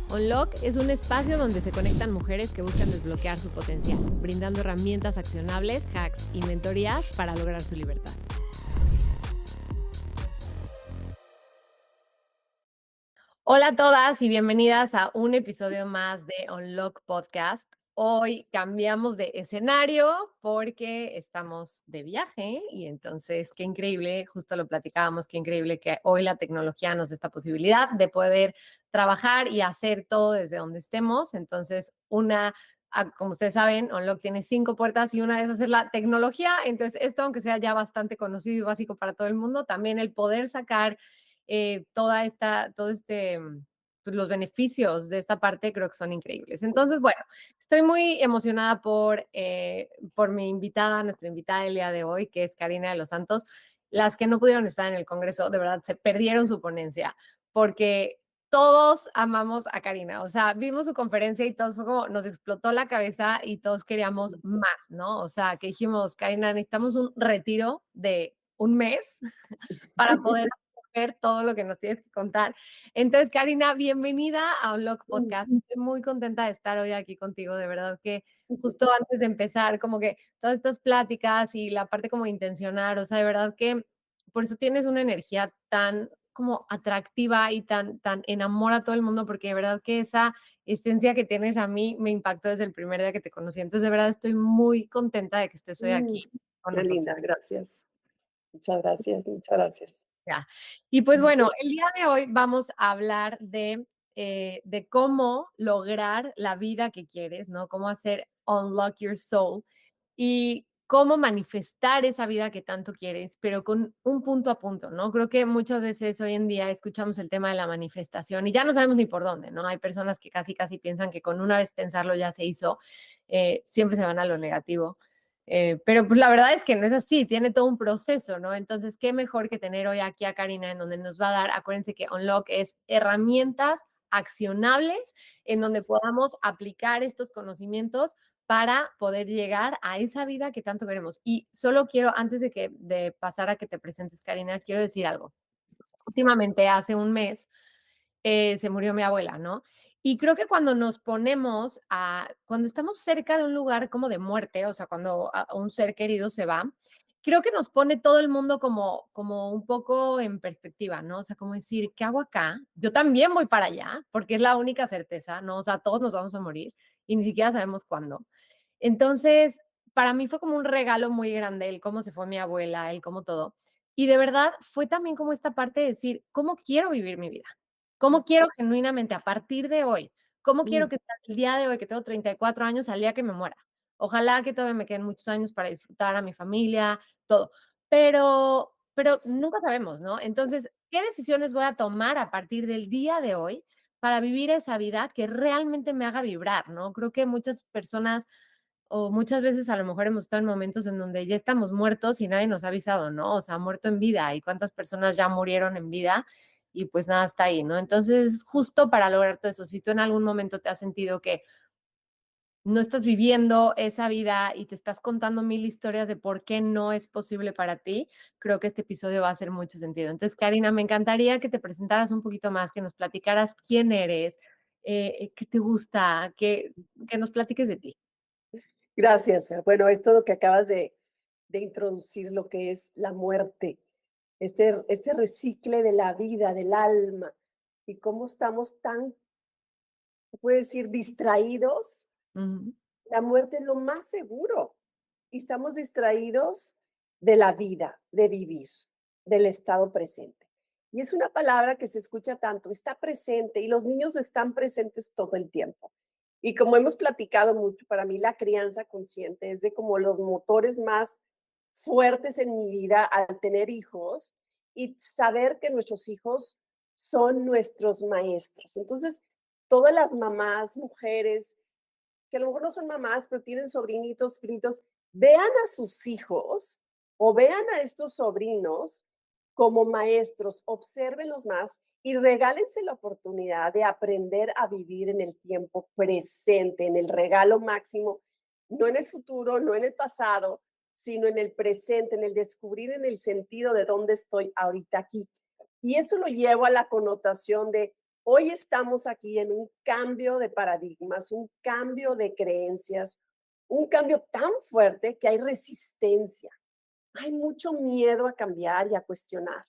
Unlock es un espacio donde se conectan mujeres que buscan desbloquear su potencial, brindando herramientas accionables, hacks y mentorías para lograr su libertad. Hola a todas y bienvenidas a un episodio más de Unlock Podcast. Hoy cambiamos de escenario porque estamos de viaje y entonces qué increíble, justo lo platicábamos, qué increíble que hoy la tecnología nos da esta posibilidad de poder trabajar y hacer todo desde donde estemos. Entonces, como ustedes saben, Unlock tiene 5 puertas y una de esas es la tecnología. Entonces, esto, aunque sea ya bastante conocido y básico para todo el mundo, también el poder sacar pues, los beneficios de esta parte creo que son increíbles. Entonces, bueno, estoy muy emocionada por mi invitada, nuestra invitada del día de hoy, que es Karina de los Santos. Las que no pudieron estar en el Congreso, de verdad, se perdieron su ponencia, porque todos amamos a Karina. O sea, vimos su conferencia y todos fue como, nos explotó la cabeza y todos queríamos más, ¿no? O sea, que dijimos, Karina, necesitamos un retiro de un mes para poder ver todo lo que nos tienes que contar. Entonces, Karina, bienvenida a Unlock Podcast. Estoy muy contenta de estar hoy aquí contigo, de verdad que justo antes de empezar, como que todas estas pláticas y la parte como intencionar, o sea, de verdad que por eso tienes una energía tan como atractiva y tan enamora a todo el mundo, porque de verdad que esa esencia que tienes a mí me impactó desde el primer día que te conocí. Entonces, de verdad estoy muy contenta de que estés hoy Mm, aquí con Qué nosotros. linda, gracias. Muchas gracias, muchas gracias. Ya. Y pues bueno, el día de hoy vamos a hablar de cómo lograr la vida que quieres, ¿no? Cómo hacer unlock your soul y cómo manifestar esa vida que tanto quieres, pero con un punto a punto, ¿no? Creo que muchas veces hoy en día escuchamos el tema de la manifestación y ya no sabemos ni por dónde, ¿no? Hay personas que casi piensan que con una vez pensarlo ya se hizo, siempre se van a lo negativo. Pero pues la verdad es que no es así, tiene todo un proceso, ¿no? Entonces, qué mejor que tener hoy aquí a Karina en donde nos va a dar, acuérdense que Unlock es herramientas accionables en donde podamos aplicar estos conocimientos para poder llegar a esa vida que tanto queremos. Y solo quiero, antes de pasar a que te presentes, Karina, quiero decir algo. Últimamente, hace un mes, se murió mi abuela, ¿no? Y creo que cuando estamos cerca de un lugar como de muerte, o sea, cuando un ser querido se va, creo que nos pone todo el mundo como un poco en perspectiva, ¿no? O sea, como decir, ¿qué hago acá? Yo también voy para allá, porque es la única certeza, ¿no? O sea, todos nos vamos a morir y ni siquiera sabemos cuándo. Entonces, para mí fue como un regalo muy grande el cómo se fue mi abuela, el cómo todo. Y de verdad fue también como esta parte de decir, ¿cómo quiero vivir mi vida? ¿Cómo quiero genuinamente a partir de hoy? ¿Cómo quiero Mm, que sea el día de hoy, que tengo 34 años, al día que me muera? Ojalá que todavía me queden muchos años para disfrutar a mi familia, todo. Pero nunca sabemos, ¿no? Entonces, ¿qué decisiones voy a tomar a partir del día de hoy para vivir esa vida que realmente me haga vibrar, ¿no? Creo que muchas personas o muchas veces a lo mejor hemos estado en momentos en donde ya estamos muertos y nadie nos ha avisado, ¿no? O sea, muerto en vida y cuántas personas ya murieron en vida y pues nada está ahí, ¿no? Entonces, justo para lograr todo eso, si tú en algún momento te has sentido que no estás viviendo esa vida y te estás contando mil historias de por qué no es posible para ti, creo que este episodio va a hacer mucho sentido. Entonces, Karina, me encantaría que te presentaras un poquito más, que nos platicaras quién eres, qué te gusta, que nos platiques de ti. Gracias, Fer. Bueno, esto lo que acabas de introducir, lo que es la muerte, este recicle de la vida, del alma, y cómo estamos tan, puedes decir, distraídos. Ujú. La muerte es lo más seguro y estamos distraídos de la vida, de vivir, del estado presente. Y es una palabra que se escucha tanto, está presente y los niños están presentes todo el tiempo. Y como hemos platicado mucho, para mí la crianza consciente es de como los motores más fuertes en mi vida al tener hijos y saber que nuestros hijos son nuestros maestros. Entonces, todas las mamás, mujeres, que a lo mejor no son mamás, pero tienen sobrinitos, primitos, vean a sus hijos o vean a estos sobrinos como maestros, obsérvenlos más y regálense la oportunidad de aprender a vivir en el tiempo presente, en el regalo máximo, no en el futuro, no en el pasado, sino en el presente, en el descubrir en el sentido de dónde estoy ahorita aquí. Y eso lo llevo a la connotación de Hoy estamos aquí en un cambio de paradigmas, un cambio de creencias, un cambio tan fuerte que hay resistencia. Hay mucho miedo a cambiar y a cuestionar.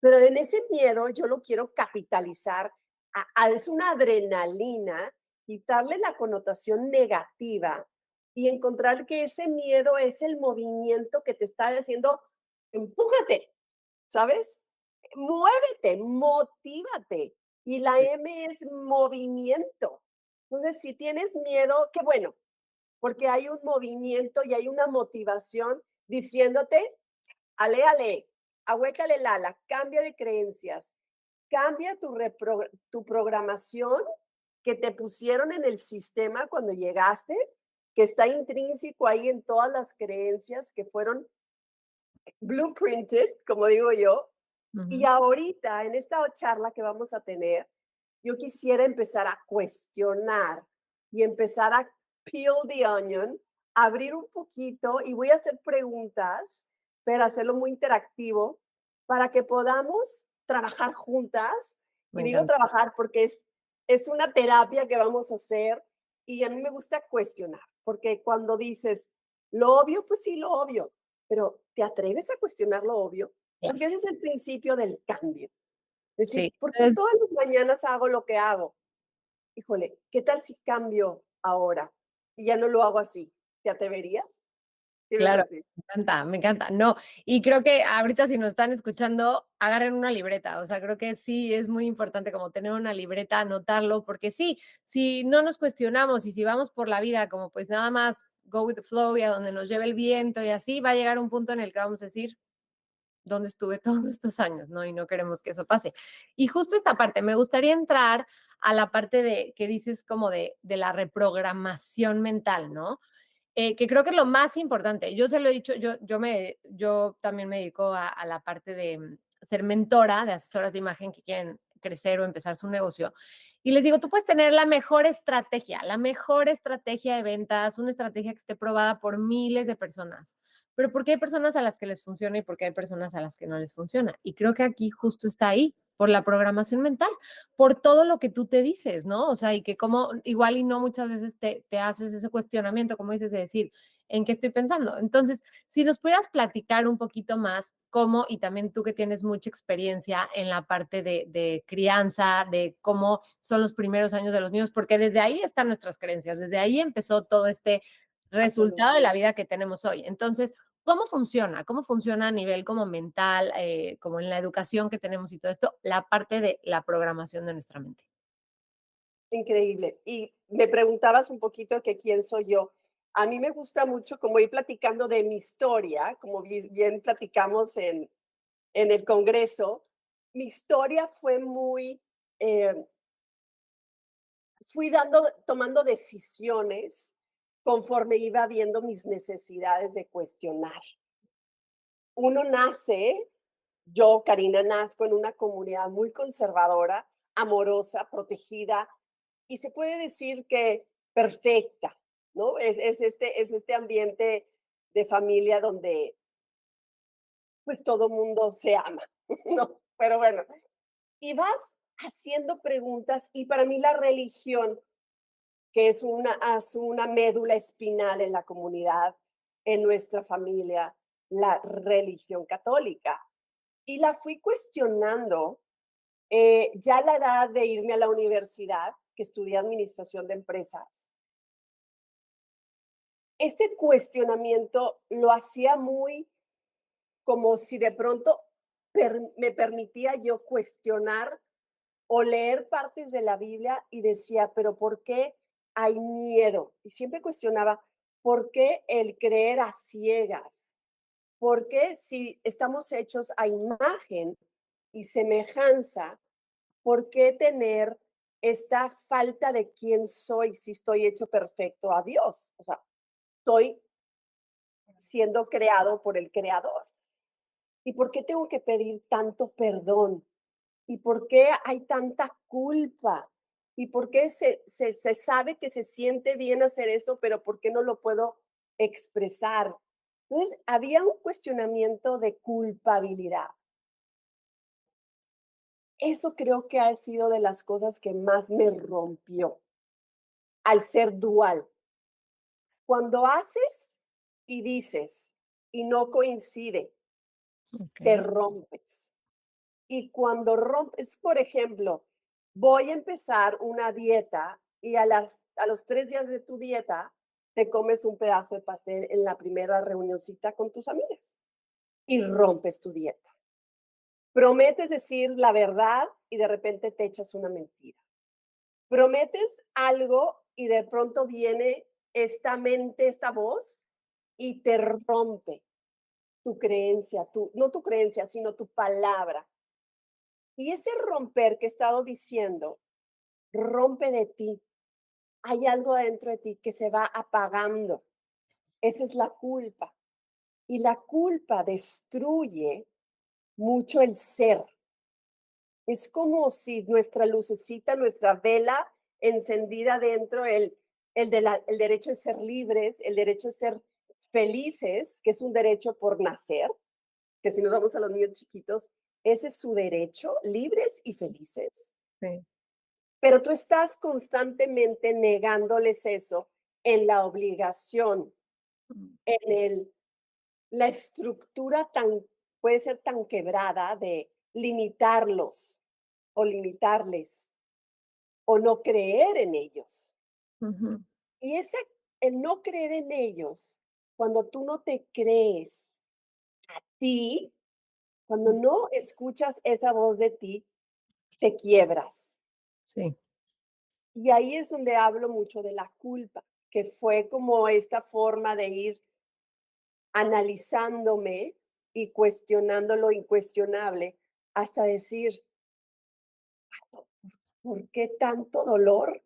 Pero en ese miedo yo lo quiero capitalizar, es una adrenalina, quitarle la connotación negativa y encontrar que ese miedo es el movimiento que te está haciendo, empújate, ¿sabes? Muévete, motívate. Y la Sí, M es movimiento. Entonces, si tienes miedo, qué bueno, porque hay un movimiento y hay una motivación diciéndote, ale, ale, ahuécale el ala, cambia de creencias, cambia tu programación que te pusieron en el sistema cuando llegaste, que está intrínseco ahí en todas las creencias que fueron blueprinted, como digo yo. Y ujú, ahorita, en esta charla que vamos a tener, yo quisiera empezar a cuestionar y empezar a peel the onion, abrir un poquito y voy a hacer preguntas, pero hacerlo muy interactivo para que podamos trabajar juntas. me Y digo encanta. trabajar porque es una terapia que vamos a hacer y a mí me gusta cuestionar, porque cuando dices lo obvio, pues sí, lo obvio, pero ¿te atreves a cuestionar lo obvio? Claro, Porque ese es el principio del cambio. Es sí. decir, ¿por qué Entonces, todas las mañanas hago lo que hago? Híjole, ¿qué tal si cambio ahora y ya no lo hago así? ¿Te atreverías? ¿Qué me vas a claro, decir? me encanta, me encanta. No, y creo que ahorita si nos están escuchando, agarren una libreta. O sea, creo que sí es muy importante como tener una libreta, anotarlo, porque sí, si no nos cuestionamos y si vamos por la vida como pues nada más go with the flow y a donde nos lleve el viento y así, va a llegar un punto en el que vamos a decir, ¿dónde estuve todos estos años? ¿No? Y no queremos que eso pase. Y justo esta parte, me gustaría entrar a la parte de que dices como de la reprogramación mental, ¿no? Que creo que es lo más importante. Yo se lo he dicho, yo también me dedico a la parte de ser mentora de asesoras de imagen que quieren crecer o empezar su negocio. Y les digo, tú puedes tener la mejor estrategia de ventas, una estrategia que esté probada por miles de personas. Pero ¿por qué hay personas a las que les funciona y por qué hay personas a las que no les funciona? Y creo que aquí justo está ahí, por la programación mental, por todo lo que tú te dices, ¿no? O sea, y que como igual y no muchas veces te haces ese cuestionamiento, como dices, de decir, ¿en qué estoy pensando? Entonces, si nos pudieras platicar un poquito más cómo, y también tú que tienes mucha experiencia en la parte de crianza, de cómo son los primeros años de los niños, porque desde ahí están nuestras creencias, desde ahí empezó todo este resultado de Absolutamente. la vida que tenemos hoy. Entonces, ¿cómo funciona? ¿Cómo funciona a nivel como mental, como en la educación que tenemos y todo esto, la parte de la programación de nuestra mente? Increíble. Y me preguntabas un poquito que quién soy yo. A mí me gusta mucho como ir platicando de mi historia, como bien platicamos en el Congreso. Mi historia fue muy, eh, fui tomando decisiones conforme iba viendo mis necesidades de cuestionar. Uno nace, yo, Karina, nazco en una comunidad muy conservadora, amorosa, protegida, y se puede decir que perfecta, ¿no? Es este ambiente de familia donde pues todo mundo se ama, ¿no? Pero bueno, y vas haciendo preguntas y para mí la religión, que es una médula espinal en la comunidad, en nuestra familia, la religión católica. Y la fui cuestionando ya a la edad de irme a la universidad, que estudié administración de empresas. Este cuestionamiento lo hacía muy como si de pronto me permitía yo cuestionar o leer partes de la Biblia y decía, pero ¿por qué hay miedo? Y siempre cuestionaba, ¿por qué el creer a ciegas? ¿Por qué si estamos hechos a imagen y semejanza, por qué tener esta falta de quién soy si estoy hecho perfecto a Dios? O sea, estoy siendo creado por el creador. ¿Y por qué tengo que pedir tanto perdón? ¿Y por qué hay tanta culpa? ¿Y por qué se sabe que se siente bien hacer esto, pero por qué no lo puedo expresar? Entonces, había un cuestionamiento de culpabilidad. Eso creo que ha sido de las cosas que más me rompió, al ser dual. Cuando haces y dices y no coincide, te Okey. rompes. Y cuando rompes, por ejemplo, voy a empezar una dieta y a los 3 días de tu dieta te comes un pedazo de pastel en la primera reunioncita con tus amigas y rompes tu dieta. Prometes decir la verdad y de repente te echas una mentira. Prometes algo y de pronto viene esta mente, esta voz y te rompe tu creencia, no tu creencia, sino tu palabra. Y ese romper que he estado diciendo, rompe de ti. Hay algo dentro de ti que se va apagando. Esa es la culpa. Y la culpa destruye mucho el ser. Es como si nuestra lucecita, nuestra vela encendida dentro, el derecho de ser libres, el derecho de ser felices, que es un derecho por nacer, que si nos vamos a los niños chiquitos, ese es su derecho, libres y felices. Sí. Pero tú estás constantemente negándoles eso en la obligación, Mm, en la estructura puede ser tan quebrada de limitarlos o limitarles o no creer en ellos. ujú. Y el no creer en ellos, cuando tú no te crees a ti, cuando Mm, no escuchas esa voz de ti, te quiebras. sí. Y ahí es donde hablo mucho de la culpa, que fue como esta forma de ir analizándome y cuestionando lo incuestionable hasta decir, ¿por qué tanto dolor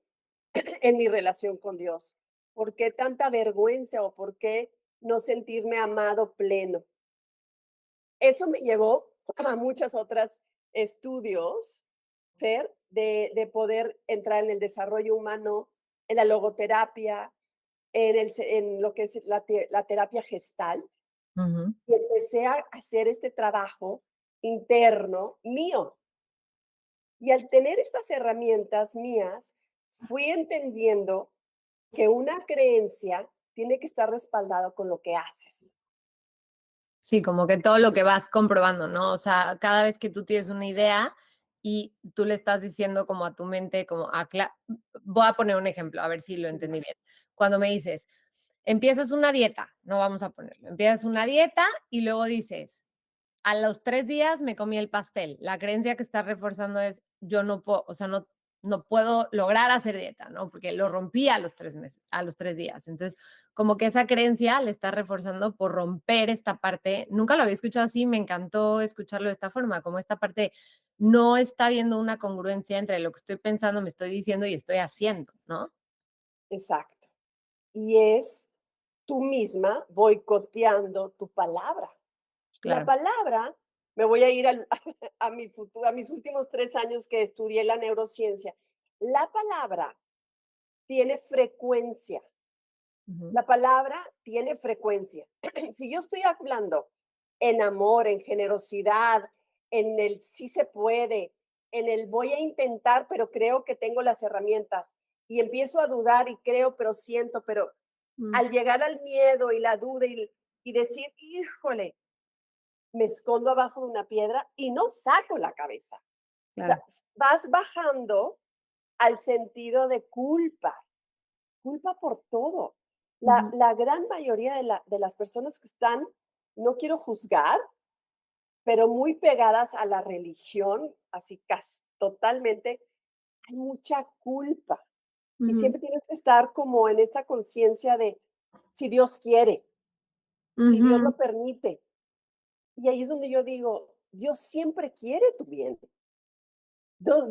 en mi relación con Dios? ¿Por qué tanta vergüenza o por qué no sentirme amado pleno? Eso me llevó a muchas otras estudios, Fer, de poder entrar en el desarrollo humano, en la logoterapia, en lo que es la terapia gestal. Ujú. Y empecé a hacer este trabajo interno mío. Y al tener estas herramientas mías, fui entendiendo que una creencia tiene que estar respaldado con lo que haces. Sí, como que todo lo que vas comprobando, ¿no? O sea, cada vez que tú tienes una idea y tú le estás diciendo como a tu mente, como voy a poner un ejemplo, a ver si lo Ujú. entendí bien. Cuando me dices, empiezas una dieta, no vamos a ponerlo, empiezas una dieta y luego dices, a los 3 días me comí el pastel. La creencia que estás reforzando es, yo no puedo, o sea, no puedo lograr hacer dieta, ¿no? Porque lo rompí a los 3 meses, a los 3 días. Entonces, como que esa creencia le está reforzando por romper esta parte. Nunca lo había escuchado así, me encantó escucharlo de esta forma, como esta parte no está viendo una congruencia entre lo que estoy pensando, me estoy diciendo y estoy haciendo, ¿no? Exacto. Y es tú misma boicoteando tu palabra. La Claro. palabra, me voy a ir a mi futuro, a mis últimos 3 años que estudié la neurociencia. La palabra tiene frecuencia. Ujú. La palabra tiene frecuencia. Si yo estoy hablando en amor, en generosidad, en el sí se puede, en el voy a intentar, pero creo que tengo las herramientas, y empiezo a dudar y creo, pero siento, pero Mm, al llegar al miedo y la duda y decir, híjole, me escondo abajo de una piedra y no saco la cabeza. O sea, claro. vas bajando al sentido de culpa, culpa por todo. Ujú, La gran mayoría de las personas que están, no quiero juzgar, pero muy pegadas a la religión, así totalmente, hay mucha culpa. Y ujú, siempre tienes que estar como en esta conciencia de si Dios quiere, si Dios ujú. lo permite. Y ahí es donde yo digo, Dios siempre quiere tu bien.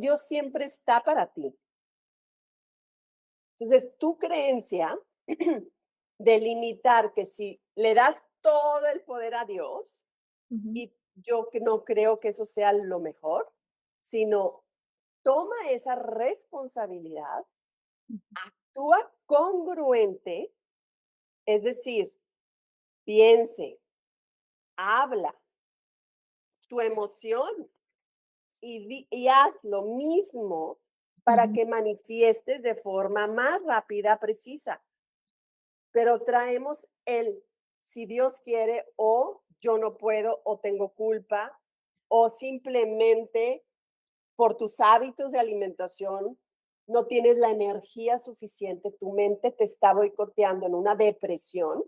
Dios siempre está para ti. Entonces, tu creencia de limitar que si le das todo el poder a Dios, Ujú, y yo que no creo que eso sea lo mejor, sino toma esa responsabilidad, actúa congruente, es decir, piense, habla, tu emoción. y haz lo mismo para Ujú, que manifiestes de forma más rápida, precisa. Pero traemos el si Dios quiere o yo no puedo o tengo culpa o simplemente por tus hábitos de alimentación no tienes la energía suficiente, tu mente te está boicoteando en una depresión.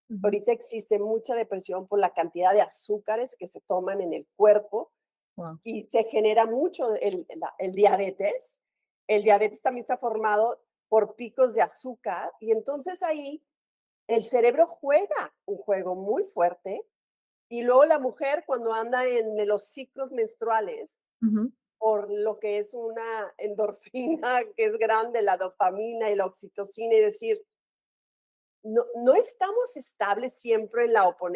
ujú. Ahorita existe mucha depresión por la cantidad de azúcares que se toman en el cuerpo Guau, y se genera mucho el diabetes. El diabetes también está formado por picos de azúcar y entonces ahí el cerebro juega un juego muy fuerte y luego la mujer cuando anda en los ciclos menstruales, ujú, por lo que es una endorfina que es grande, la dopamina y la oxitocina, y decir, no estamos estables siempre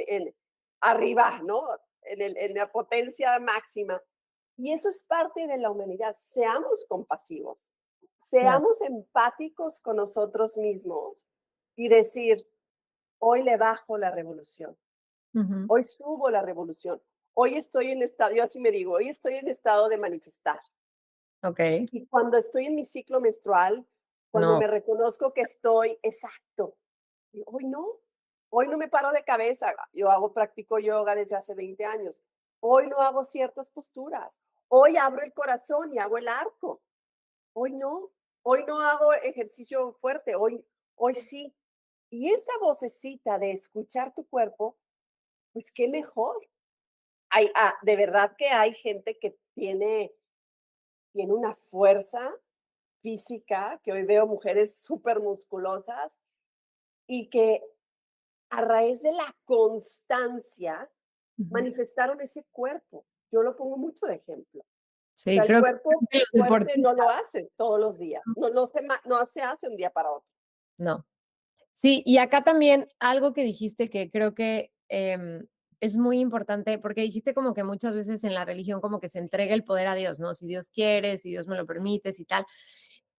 en arriba, ¿no? En la potencia máxima. Y eso es parte de la humanidad. Seamos compasivos, claro. seamos empáticos con nosotros mismos y decir, hoy le bajo la revolución, Ujú, hoy subo la revolución, hoy estoy en estado, yo así me digo, hoy estoy en estado de manifestar. okey. Y cuando estoy en mi ciclo menstrual, cuando No, me reconozco que estoy exacto, y hoy no me paro de cabeza. Yo practico yoga desde hace 20 años. Hoy no hago ciertas posturas. Hoy abro el corazón y hago el arco. Hoy no. Hoy no hago ejercicio fuerte. Hoy sí. Y esa vocecita de escuchar tu cuerpo, pues qué mejor. De verdad que hay gente que tiene una fuerza física, que hoy veo mujeres súper musculosas y que a raíz de la constancia ujú. manifestaron ese cuerpo. Yo lo pongo mucho de ejemplo. O Sí, sea, el creo cuerpo que los fuerte no deportistas lo hace todos los días, no se hace un día para otro. no. Sí, y acá también algo que dijiste que creo que, es muy importante, porque dijiste como que muchas veces en la religión como que se entrega el poder a Dios, ¿no? Si Dios quiere, si Dios me lo permite, y tal.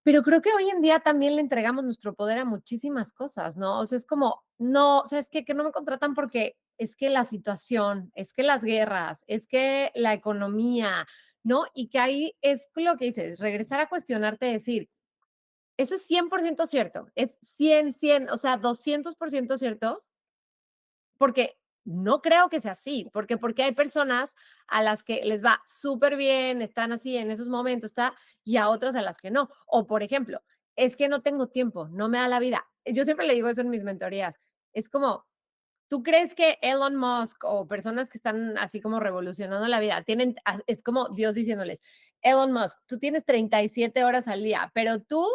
Pero creo que hoy en día también le entregamos nuestro poder a muchísimas cosas, ¿no? O sea, es como, no, ¿sabes qué? Que no me contratan porque es que la situación, es que las guerras, es que la economía, ¿no? Y que ahí es lo que dices, regresar a cuestionarte, decir, eso es 100% cierto, es 100, o sea, 200% cierto, porque no creo que sea así, porque hay personas a las que les va súper bien, están así en esos momentos, está, y a otras a las que no. O, por ejemplo, es que no tengo tiempo, no me da la vida. Yo siempre le digo eso en mis mentorías. Es como, ¿tú crees que Elon Musk o personas que están así como revolucionando la vida tienen, es como Dios diciéndoles, Elon Musk, tú tienes 37 horas al día, pero tú,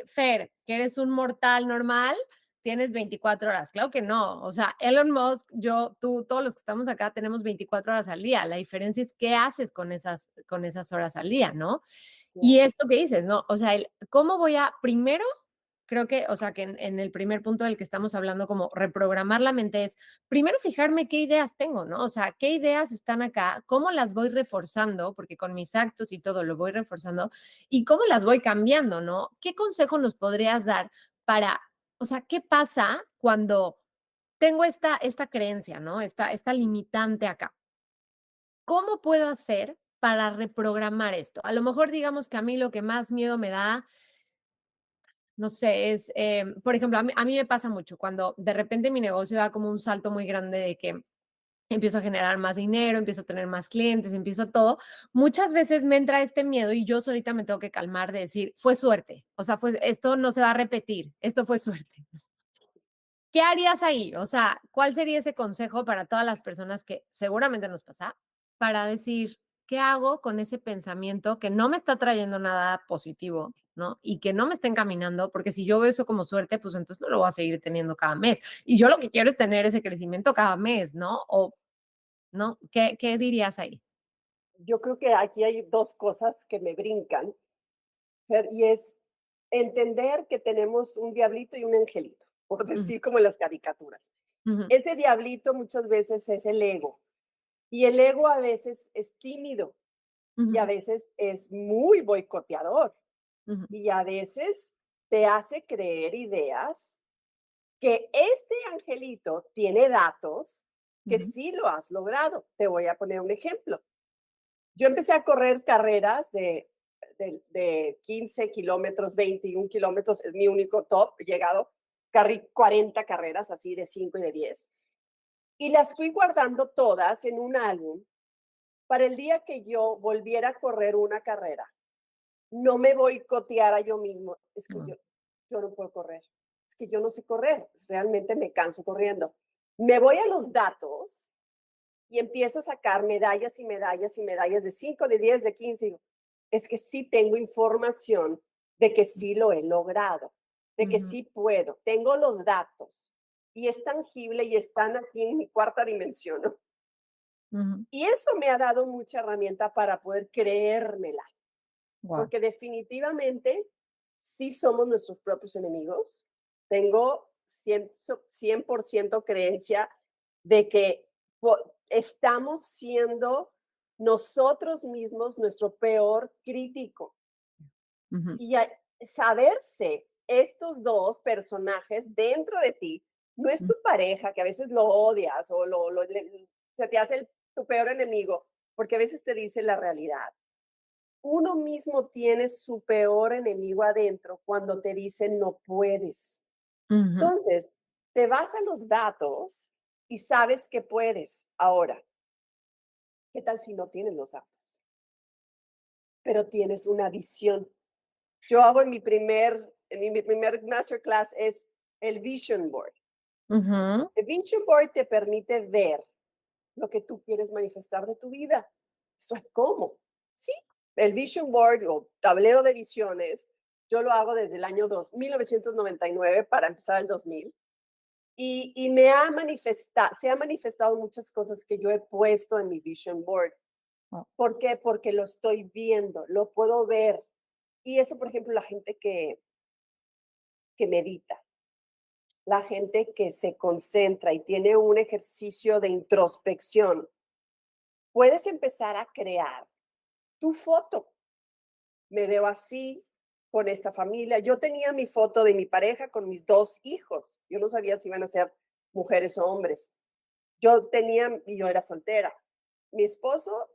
Fer, que eres un mortal normal, tienes 24 horas? Claro que no. O sea, Elon Musk, yo, tú, todos los que estamos acá tenemos 24 horas al día. La diferencia es qué haces con esas horas al día, ¿no? Y Claro. esto que dices, ¿no? O sea, ¿cómo voy a, primero, creo que, o sea, que en el primer punto del que estamos hablando, como reprogramar la mente es, primero fijarme qué ideas tengo, ¿no? O sea, qué ideas están acá, cómo las voy reforzando, porque con mis actos y todo lo voy reforzando, y cómo las voy cambiando, ¿no? ¿Qué consejo nos podrías dar para, o sea, qué pasa cuando tengo esta creencia, ¿no? Esta limitante acá. ¿Cómo puedo hacer para reprogramar esto? A lo mejor digamos que a mí lo que más miedo me da, no sé, es, por ejemplo, a mí me pasa mucho cuando de repente mi negocio da como un salto muy grande de que empiezo a generar más dinero, empiezo a tener más clientes, empiezo todo. Muchas veces me entra este miedo y yo solita me tengo que calmar de decir, fue suerte, o sea, esto no se va a repetir, esto fue suerte. ¿Qué harías ahí? O sea, ¿cuál sería ese consejo para todas las personas que seguramente nos pasa, para decir, qué hago con ese pensamiento que no me está trayendo nada positivo, ¿no? Y que no me está encaminando, porque si yo veo eso como suerte, pues entonces no lo voy a seguir teniendo cada mes. Y yo lo que quiero es tener ese crecimiento cada mes, ¿no? O, ¿no? ¿Qué dirías ahí? Yo creo que aquí hay dos cosas que me brincan, y es entender que tenemos un diablito y un angelito, por Ujú, decir como en las caricaturas. ujú, Ese diablito muchas veces es el ego, y el ego a veces es tímido, y a ujú, veces es muy boicoteador, ujú, y a veces te hace creer ideas que este angelito tiene datos que ujú, sí lo has logrado. Te voy a poner un ejemplo. Yo empecé a correr carreras de 15 kilómetros, 21 kilómetros, es mi único top, he llegado, 40 carreras así de 5 y de 10. Y las fui guardando todas en un álbum para el día que yo volviera a correr una carrera. No me boicoteara yo mismo. Es que Guau. yo no puedo correr. Es que yo no sé correr. Realmente me canso corriendo. Me voy a los datos y empiezo a sacar medallas y medallas y medallas de 5, de 10, de 15. Digo, es que sí tengo información de que sí lo he logrado, de que Ujú, sí puedo. Tengo los datos y es tangible y están aquí en mi cuarta dimensión, ¿no? ujú. Y eso me ha dado mucha herramienta para poder creérmela, Guau. porque definitivamente sí somos nuestros propios enemigos. Tengo 100% creencia de que estamos siendo nosotros mismos nuestro peor crítico. Ujú, Y saberse estos dos personajes dentro de ti, no es mm, tu pareja, que a veces lo odias o se te hace tu peor enemigo, porque a veces te dice la realidad. Uno mismo tiene su peor enemigo adentro cuando te dice no puedes. ujú, Entonces, te vas a los datos y sabes que puedes. Ahora, ¿qué tal si no tienes los datos? Pero tienes una visión. Yo hago en mi primer masterclass es el Vision Board. ujú, El Vision Board te permite ver lo que tú quieres manifestar de tu vida. Eso es cómo. Sí, el Vision Board o tablero de visiones, yo lo hago desde el año 1999 para empezar el 2000. Y se ha manifestado muchas cosas que yo he puesto en mi Vision Board. guau. ¿Por qué? Porque lo estoy viendo, lo puedo ver. Y eso, por ejemplo, la gente que medita, la gente que se concentra y tiene un ejercicio de introspección, puedes empezar a crear tu foto. Me veo así, con esta familia. Yo tenía mi foto de mi pareja con mis dos hijos. Yo no sabía si iban a ser mujeres o hombres. Y yo era soltera. Mi esposo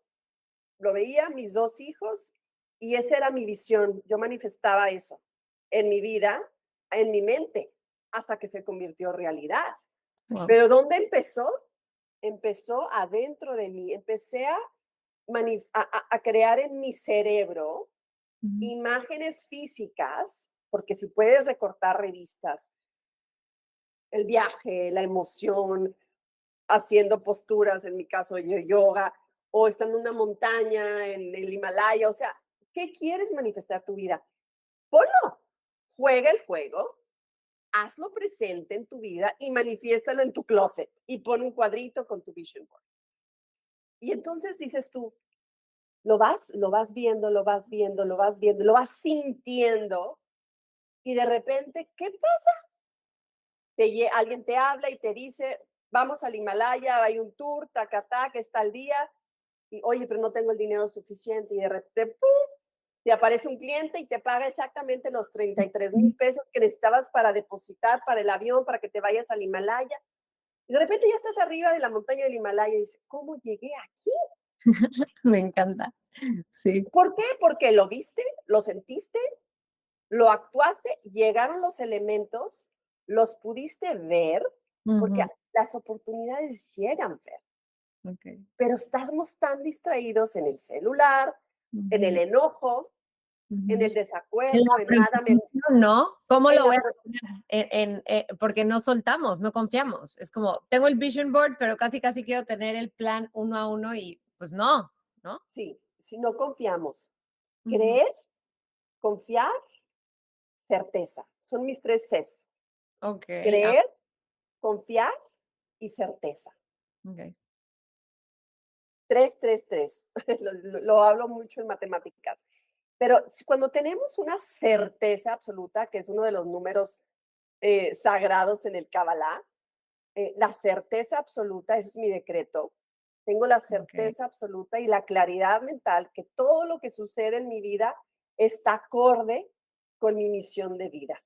lo veía, mis dos hijos, y esa era mi visión. Yo manifestaba eso en mi vida, en mi mente, hasta que se convirtió en realidad. Guau. Pero ¿dónde empezó? Empezó adentro de mí. Empecé a crear en mi cerebro Ujú, imágenes físicas, porque si puedes recortar revistas, el viaje, la emoción, haciendo posturas, en mi caso yo yoga, o estando en una montaña, en el Himalaya, o sea, ¿qué quieres manifestar tu vida? Ponlo, juega el juego, hazlo presente en tu vida y manifiéstalo en tu closet y pon un cuadrito con tu vision board. Y entonces dices tú, lo vas viendo, lo vas viendo, lo vas viendo, lo vas sintiendo y de repente, ¿qué pasa? Alguien te habla y te dice, vamos al Himalaya, hay un tour, taca, está el día, y oye, pero no tengo el dinero suficiente, y de repente, ¡pum!, te aparece un cliente y te paga exactamente los 33,000 pesos que necesitabas para depositar para el avión, para que te vayas al Himalaya. Y de repente ya estás arriba de la montaña del Himalaya y dices, ¿cómo llegué aquí? Me encanta. Sí. ¿Por qué? Porque lo viste, lo sentiste, lo actuaste, llegaron los elementos, los pudiste ver, porque Ujú, las oportunidades llegan, Fer, okey. pero estamos tan distraídos en el celular, en el Ujú, enojo, en ujú. el En desacuerdo, la en nada, preocupación, ¿no? ¿Cómo en lo la voy a lograr? Porque no soltamos, no confiamos. Es como, tengo el vision board, pero casi, casi quiero tener el plan uno a uno y, pues no, ¿no? sí, si no confiamos. Ujú. Creer, confiar, certeza. Son mis tres Cs. Okey, Creer, confiar y certeza. okey. Tres, tres, tres. Lo hablo mucho en matemáticas. Pero cuando tenemos una certeza absoluta, que es uno de los números sagrados en el Kabbalah, la certeza absoluta, ese es mi decreto. Tengo la Okey. certeza absoluta y la claridad mental que todo lo que sucede en mi vida está acorde con mi misión de vida.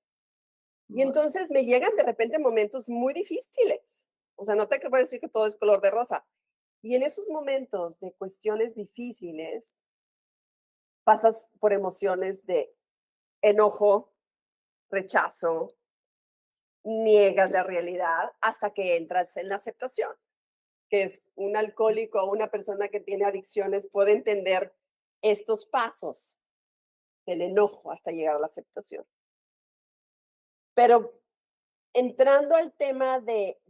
Y Guau. entonces me llegan de repente momentos muy difíciles. O sea, no te voy a decir que todo es color de rosa. Y en esos momentos de cuestiones difíciles, pasas por emociones de enojo, rechazo, niegas la realidad hasta que entras en la aceptación, que es un alcohólico o una persona que tiene adicciones puede entender estos pasos del enojo hasta llegar a la aceptación. Pero entrando al tema de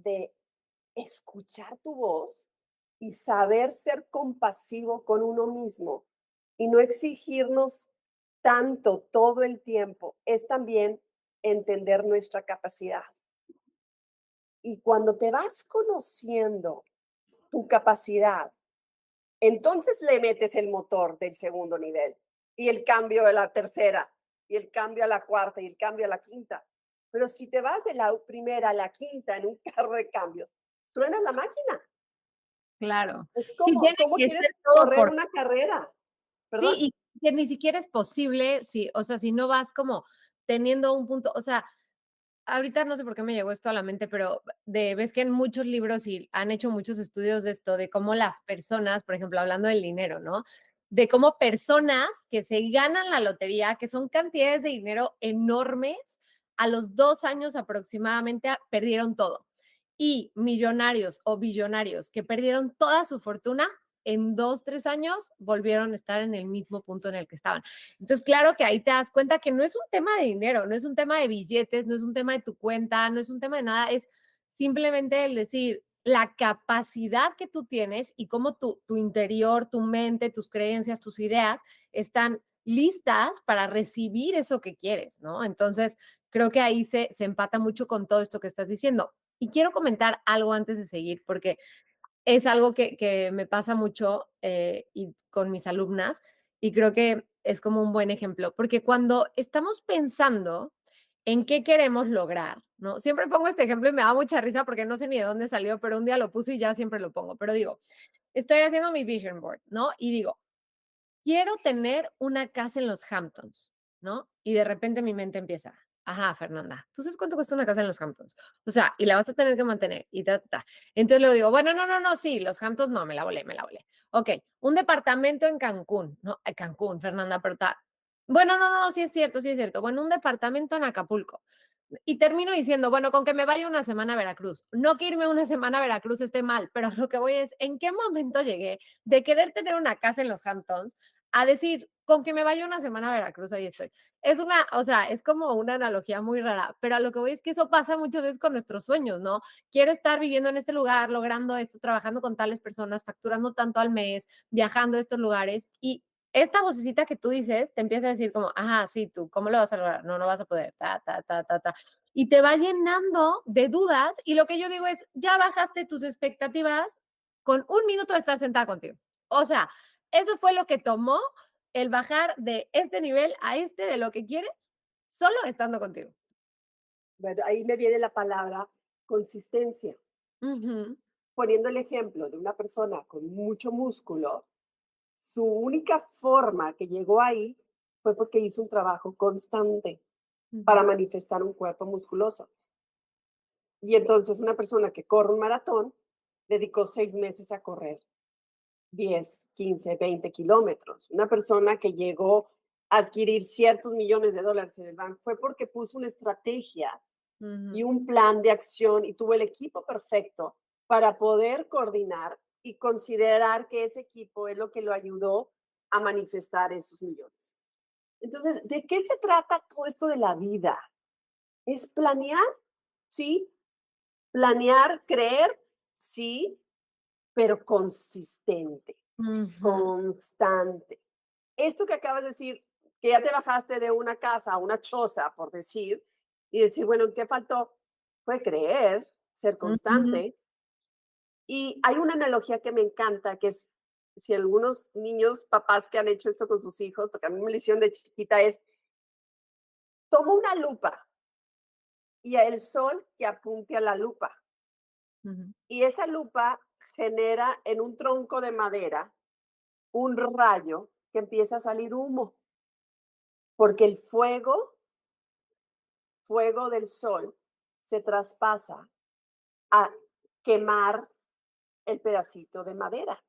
escuchar tu voz y saber ser compasivo con uno mismo y no exigirnos tanto todo el tiempo, es también entender nuestra capacidad. Y cuando te vas conociendo tu capacidad, entonces le metes el motor del segundo nivel y el cambio de la tercera y el cambio a la cuarta y el cambio a la quinta. Pero si te vas de la primera a la quinta en un carro de cambios, suena la máquina. Claro. Es Sí, tiene como que ser quieres todo correr por una carrera, sí, ¿perdón? y que ni siquiera es posible, si, o sea, si no vas como teniendo un punto, o sea, ahorita no sé por qué me llegó esto a la mente, pero ves que en muchos libros y han hecho muchos estudios de esto, de cómo las personas, por ejemplo, hablando del dinero, ¿no? De cómo personas que se ganan la lotería, que son cantidades de dinero enormes, a los 2 años aproximadamente perdieron todo. Y millonarios o billonarios que perdieron toda su fortuna, en 2, 3 años volvieron a estar en el mismo punto en el que estaban. Entonces, claro que ahí te das cuenta que no es un tema de dinero, no es un tema de billetes, no es un tema de tu cuenta, no es un tema de nada, es simplemente el decir la capacidad que tú tienes y cómo tu interior, tu mente, tus creencias, tus ideas están listas para recibir eso que quieres, ¿no? Entonces, creo que ahí se empata mucho con todo esto que estás diciendo. Y quiero comentar algo antes de seguir, porque es algo que me pasa mucho y con mis alumnas y creo que es como un buen ejemplo, porque cuando estamos pensando en qué queremos lograr, ¿no? Siempre pongo este ejemplo y me da mucha risa porque no sé ni de dónde salió, pero un día lo puse y ya siempre lo pongo, pero digo, estoy haciendo mi vision board, ¿no? Y digo, quiero tener una casa en los Hamptons, ¿no? Y de repente mi mente empieza, ajá, Fernanda, ¿tú sabes cuánto cuesta una casa en los Hamptons? O sea, y la vas a tener que mantener y ta, ta, ta. Entonces le digo, bueno, no, no, no, sí, los Hamptons no, me la volé, me la volé. Ok, un departamento en Cancún, no, Cancún, Fernanda, pero está. Bueno, no, no, no, sí es cierto, sí es cierto. Bueno, un departamento en Acapulco. Y termino diciendo, bueno, con que me vaya una semana a Veracruz. No que irme una semana a Veracruz esté mal, pero lo que voy es, ¿en qué momento llegué de querer tener una casa en los Hamptons a decir, con que me vaya una semana a Veracruz, ahí estoy? Es una, o sea, es como una analogía muy rara, pero a lo que voy es que eso pasa muchas veces con nuestros sueños, ¿no? Quiero estar viviendo en este lugar, logrando esto, trabajando con tales personas, facturando tanto al mes, viajando a estos lugares y esta vocecita que tú dices te empieza a decir como, ajá, sí, tú, ¿cómo lo vas a lograr? No, no vas a poder, ta, ta, ta, ta, ta. Y te va llenando de dudas y lo que yo digo es, ya bajaste tus expectativas con un minuto de estar sentada contigo. O sea, eso fue lo que tomó el bajar de este nivel a este de lo que quieres, solo estando contigo. Bueno, ahí me viene la palabra consistencia. Ujú, Poniendo el ejemplo de una persona con mucho músculo, su única forma que llegó ahí fue porque hizo un trabajo constante para ujú, manifestar un cuerpo musculoso. Y entonces una persona que corre un maratón dedicó 6 meses a correr 10, 15, 20 kilómetros. Una persona que llegó a adquirir ciertos millones de dólares en el banco fue porque puso una estrategia y ujú. un plan de acción y tuvo el equipo perfecto para poder coordinar y considerar que ese equipo es lo que lo ayudó a manifestar esos millones. Entonces, ¿de qué se trata todo esto de la vida? Es planear, sí, planear, creer, sí, pero consistente, Ujú, constante. Esto que acabas de decir, que ya te bajaste de una casa a una choza, por decir, y decir, bueno, ¿qué faltó? Fue creer, ser ujú, constante. Y hay una analogía que me encanta, que es, si algunos niños, papás que han hecho esto con sus hijos, porque a mí me lo hicieron de chiquita, es, toma una lupa y el sol que apunte a la lupa. ujú, Y esa lupa genera en un tronco de madera un rayo que empieza a salir humo, porque el fuego del sol se traspasa a quemar el pedacito de madera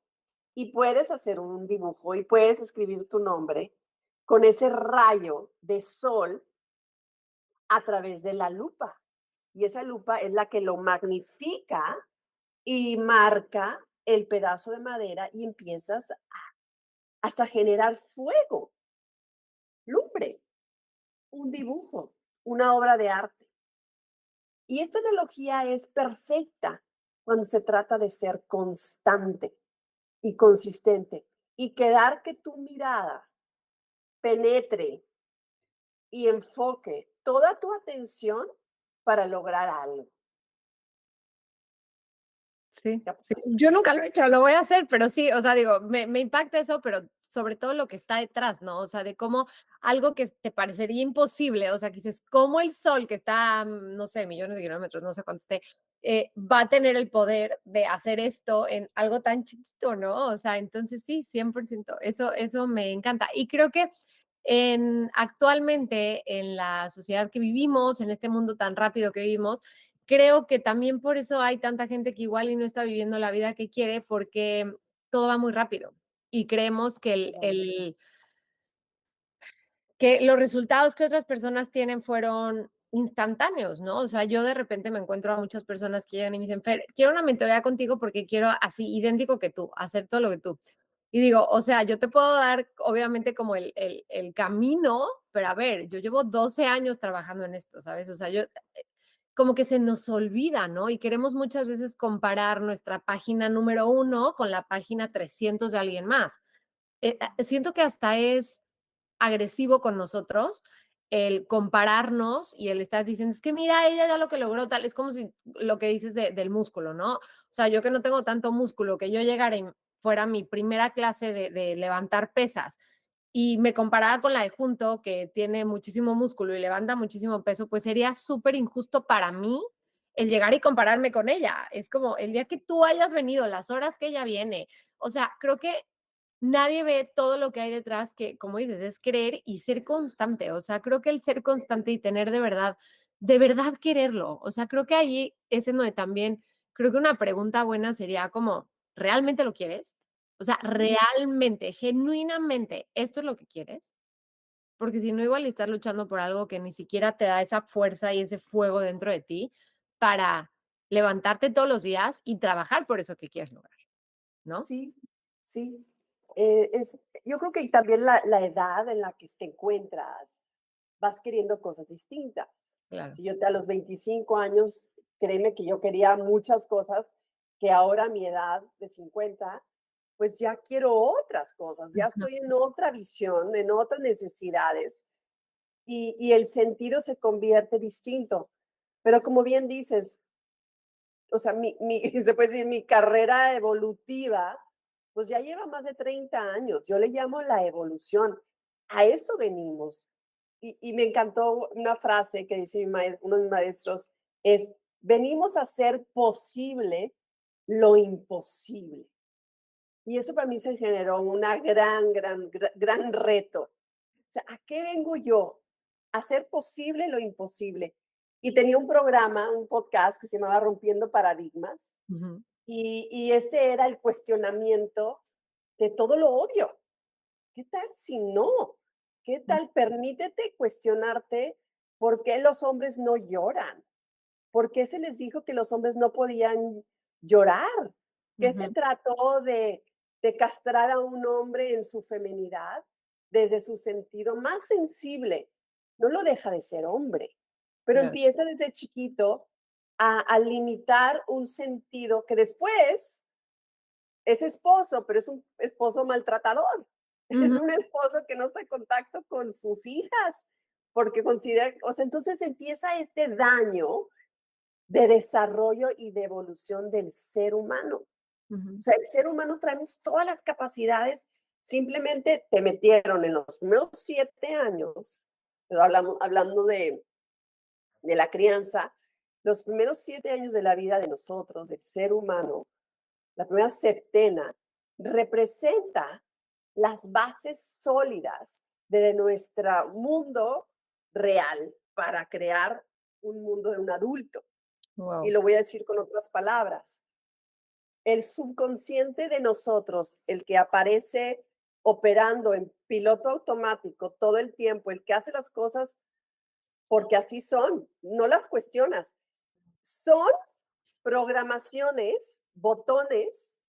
y puedes hacer un dibujo y puedes escribir tu nombre con ese rayo de sol a través de la lupa. Y esa lupa es la que lo magnifica y marca el pedazo de madera y empiezas hasta generar fuego, lumbre, un dibujo, una obra de arte. Y esta analogía es perfecta cuando se trata de ser constante y consistente y quedar que tu mirada penetre y enfoque toda tu atención para lograr algo. Sí, sí. ¿Captas? Yo nunca lo he hecho, lo voy a hacer, pero sí, o sea, digo, me impacta eso, pero sobre todo lo que está detrás, ¿no? O sea, de cómo algo que te parecería imposible, o sea, que dices, cómo el sol que está, no sé, millones de kilómetros, no sé cuánto esté, va a tener el poder de hacer esto en algo tan chiquito, ¿no? O sea, entonces sí, 100%, eso me encanta. Y creo que actualmente en la sociedad que vivimos, en este mundo tan rápido que vivimos, creo que también por eso hay tanta gente que igual y no está viviendo la vida que quiere, porque todo va muy rápido y creemos que que los resultados que otras personas tienen fueron instantáneos, ¿no? O sea, yo de repente me encuentro a muchas personas que llegan y me dicen: "Fer, quiero una mentoría contigo porque quiero así, idéntico que tú, hacer todo lo que tú". Y digo, o sea, yo te puedo dar obviamente como el camino, pero a ver, yo llevo 12 años trabajando en esto, ¿sabes? O sea, yo como que se nos olvida, ¿no? Y queremos muchas veces comparar nuestra página número 1 con la página 300 de alguien más. Siento que hasta es agresivo con nosotros el compararnos y el estar diciendo, es que mira, ella ya lo que logró, tal, es como si lo que dices del músculo, ¿no? O sea, yo que no tengo tanto músculo, que yo llegara y fuera mi primera clase de levantar pesas y me comparaba con la de junto, que tiene muchísimo músculo y levanta muchísimo peso, pues sería súper injusto para mí el llegar y compararme con ella. Es como el día que tú hayas venido, las horas que ella viene. O sea, creo que nadie ve todo lo que hay detrás, que como dices, es creer y ser constante. O sea, creo que el ser constante y tener de verdad quererlo. O sea, creo que ahí es en donde también, creo que una pregunta buena sería como, ¿realmente lo quieres? O sea, Ujú. realmente, genuinamente, ¿esto es lo que quieres? Porque si no, igual estar luchando por algo que ni siquiera te da esa fuerza y ese fuego dentro de ti para levantarte todos los días y trabajar por eso que quieres lograr, ¿no? Sí, sí. Es, yo creo que también la edad en la que te encuentras, vas queriendo cosas distintas. Claro. Si yo a los 25 años, créeme que yo quería muchas cosas que ahora a mi edad de 50, pues ya quiero otras cosas, ya Ujú, estoy en otra visión, en otras necesidades y el sentido se convierte distinto. Pero como bien dices, o sea, se puede decir, mi carrera evolutiva, pues ya lleva más de 30 años. Yo le llamo la evolución. A eso venimos. Y me encantó una frase que dice uno de mis maestros, es, venimos a hacer posible lo imposible. Y eso para mí se generó una gran reto. O sea, ¿a qué vengo yo? A hacer posible lo imposible. Y tenía un programa, un podcast que se llamaba Rompiendo Paradigmas, ujú, y ese era el cuestionamiento de todo lo obvio. ¿Qué tal si no? ¿Qué mm, tal? Permítete cuestionarte por qué los hombres no lloran. ¿Por qué se les dijo que los hombres no podían llorar? ¿Qué se ujú, trató de castrar a un hombre en su feminidad desde su sentido más sensible? No lo deja de ser hombre, pero claro. empieza desde chiquito a limitar un sentido que después es esposo, pero es un esposo maltratador. Es Ujú, un esposo que no está en contacto con sus hijas porque considera, o sea, entonces empieza este daño de desarrollo y de evolución del ser humano. O ujú, sea, el ser humano traemos todas las capacidades, simplemente te metieron en los primeros 7 años, pero hablando de la crianza, los primeros 7 años de la vida de nosotros, del ser humano, la primera septena, representa las bases sólidas de nuestro mundo real para crear un mundo de un adulto. Y guau, lo voy a decir con otras palabras. el subconsciente de nosotros, el que aparece operando en piloto automático todo el tiempo, el que hace las cosas porque así son, no las cuestionas. Son programaciones, botones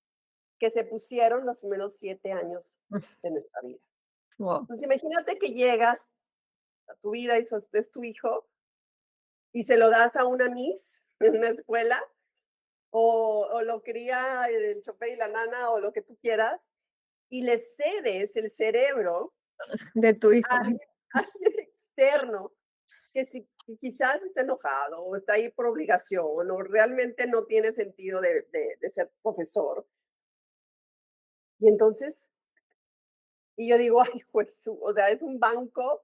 que se pusieron los primeros 7 años de nuestra vida. Wow. Entonces, imagínate que llegas a tu vida y es tu hijo y se lo das a una miss en una escuela o lo cría el chofer y la nana o lo que tú quieras y le cedes el cerebro De tu hijo. a alguien externo que, si, que quizás está enojado o está ahí por obligación o realmente no tiene sentido de ser profesor. Y entonces, y yo digo, ay, pues, o sea, es un banco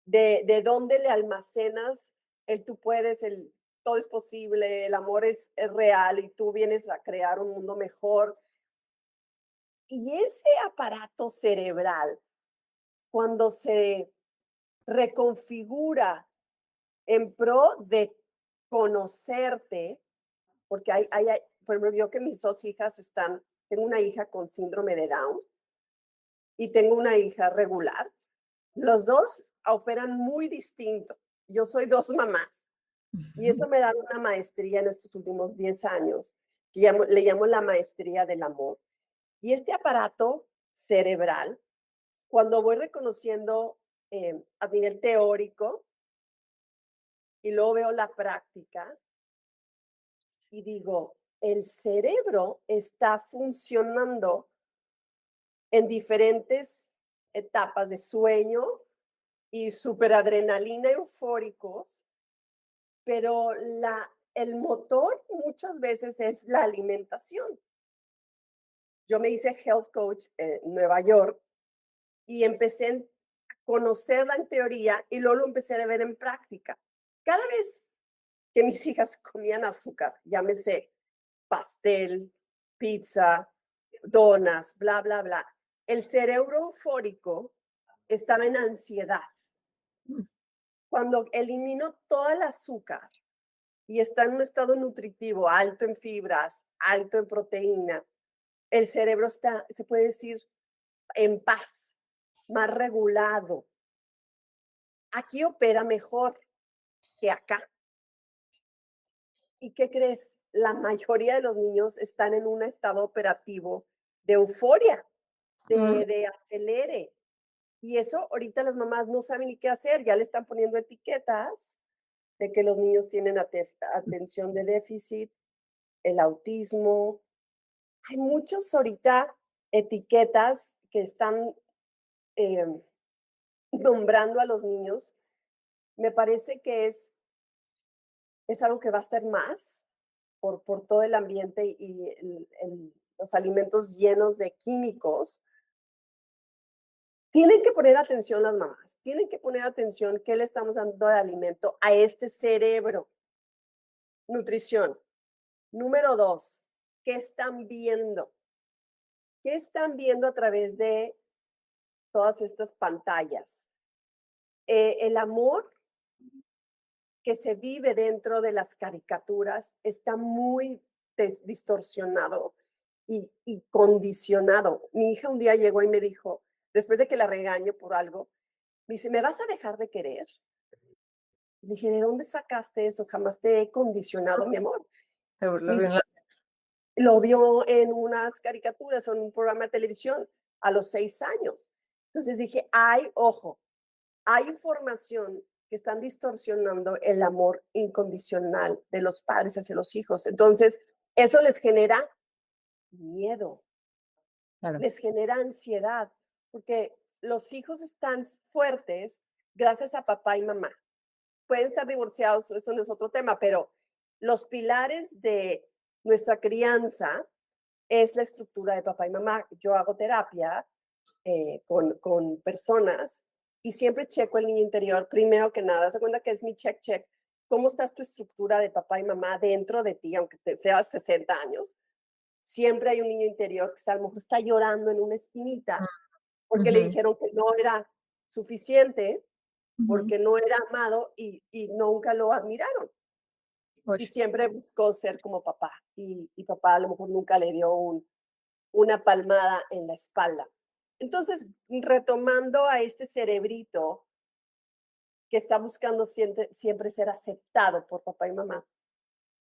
de dónde le almacenas el tú puedes, el todo es posible, el amor es real y tú vienes a crear un mundo mejor. Y ese aparato cerebral, cuando se reconfigura en pro de conocerte, porque por ejemplo, yo que mis 2 hijas tengo una hija con síndrome de Down y tengo una hija regular. Los dos operan muy distinto. Yo soy 2 mamás y eso me da una maestría en estos últimos 10 años, que le llamo la maestría del amor. Y este aparato cerebral, cuando voy reconociendo a nivel teórico y luego veo la práctica y digo, el cerebro está funcionando en diferentes etapas de sueño y superadrenalina eufóricos, pero el motor muchas veces es la alimentación. Yo me hice health coach en Nueva York y empecé a conocerla en teoría y luego lo empecé a ver en práctica. Cada vez que mis hijas comían azúcar, llámese pastel, pizza, donas, bla, bla, bla, el cerebro eufórico estaba en ansiedad. Cuando elimino todo el azúcar y está en un estado nutritivo alto en fibras, alto en proteína, el cerebro está, se puede decir, en paz, más regulado. Aquí opera mejor que acá. ¿Y qué crees? La mayoría de los niños están en un estado operativo de euforia, de acelere. Y eso ahorita las mamás no saben ni qué hacer, ya le están poniendo etiquetas de que los niños tienen atención de déficit, el autismo. Hay muchos ahorita etiquetas que están eh, nombrando a los niños. Me parece que es algo que va a estar más por todo el ambiente y los alimentos llenos de químicos. Tienen que poner atención las mamás, tienen que poner atención qué le estamos dando de alimento a este cerebro. Nutrición. Número 2, ¿qué están viendo? ¿Qué están viendo a través de todas estas pantallas? El amor que se vive dentro de las caricaturas está muy distorsionado y condicionado. Mi hija un día llegó y me dijo, después de que la regaño por algo, me dice, ¿me vas a dejar de querer? Le dije, ¿de dónde sacaste eso? Jamás te he condicionado, mi amor. Lo Me vio dice, en la lo vio en unas caricaturas o en un programa de televisión a los 6 años. Entonces dije, ay, ojo, hay información que están distorsionando el amor incondicional de los padres hacia los hijos. Entonces, eso les genera miedo, claro. les genera ansiedad, porque los hijos están fuertes gracias a papá y mamá. Pueden estar divorciados, eso no es otro tema, pero los pilares de nuestra crianza es la estructura de papá y mamá. Yo hago terapia con personas y siempre checo el niño interior, primero que nada, se cuenta que es mi check. ¿Cómo está tu estructura de papá y mamá dentro de ti, aunque te seas 60 años? Siempre hay un niño interior que está, a lo mejor está llorando en una esquinita porque le Ujú, dijeron que no era suficiente, ujú. porque no era amado y nunca lo admiraron. y Ush. siempre buscó ser como papá. Y papá a lo mejor nunca le dio una palmada en la espalda. Entonces, retomando a este cerebrito que está buscando siempre ser aceptado por papá y mamá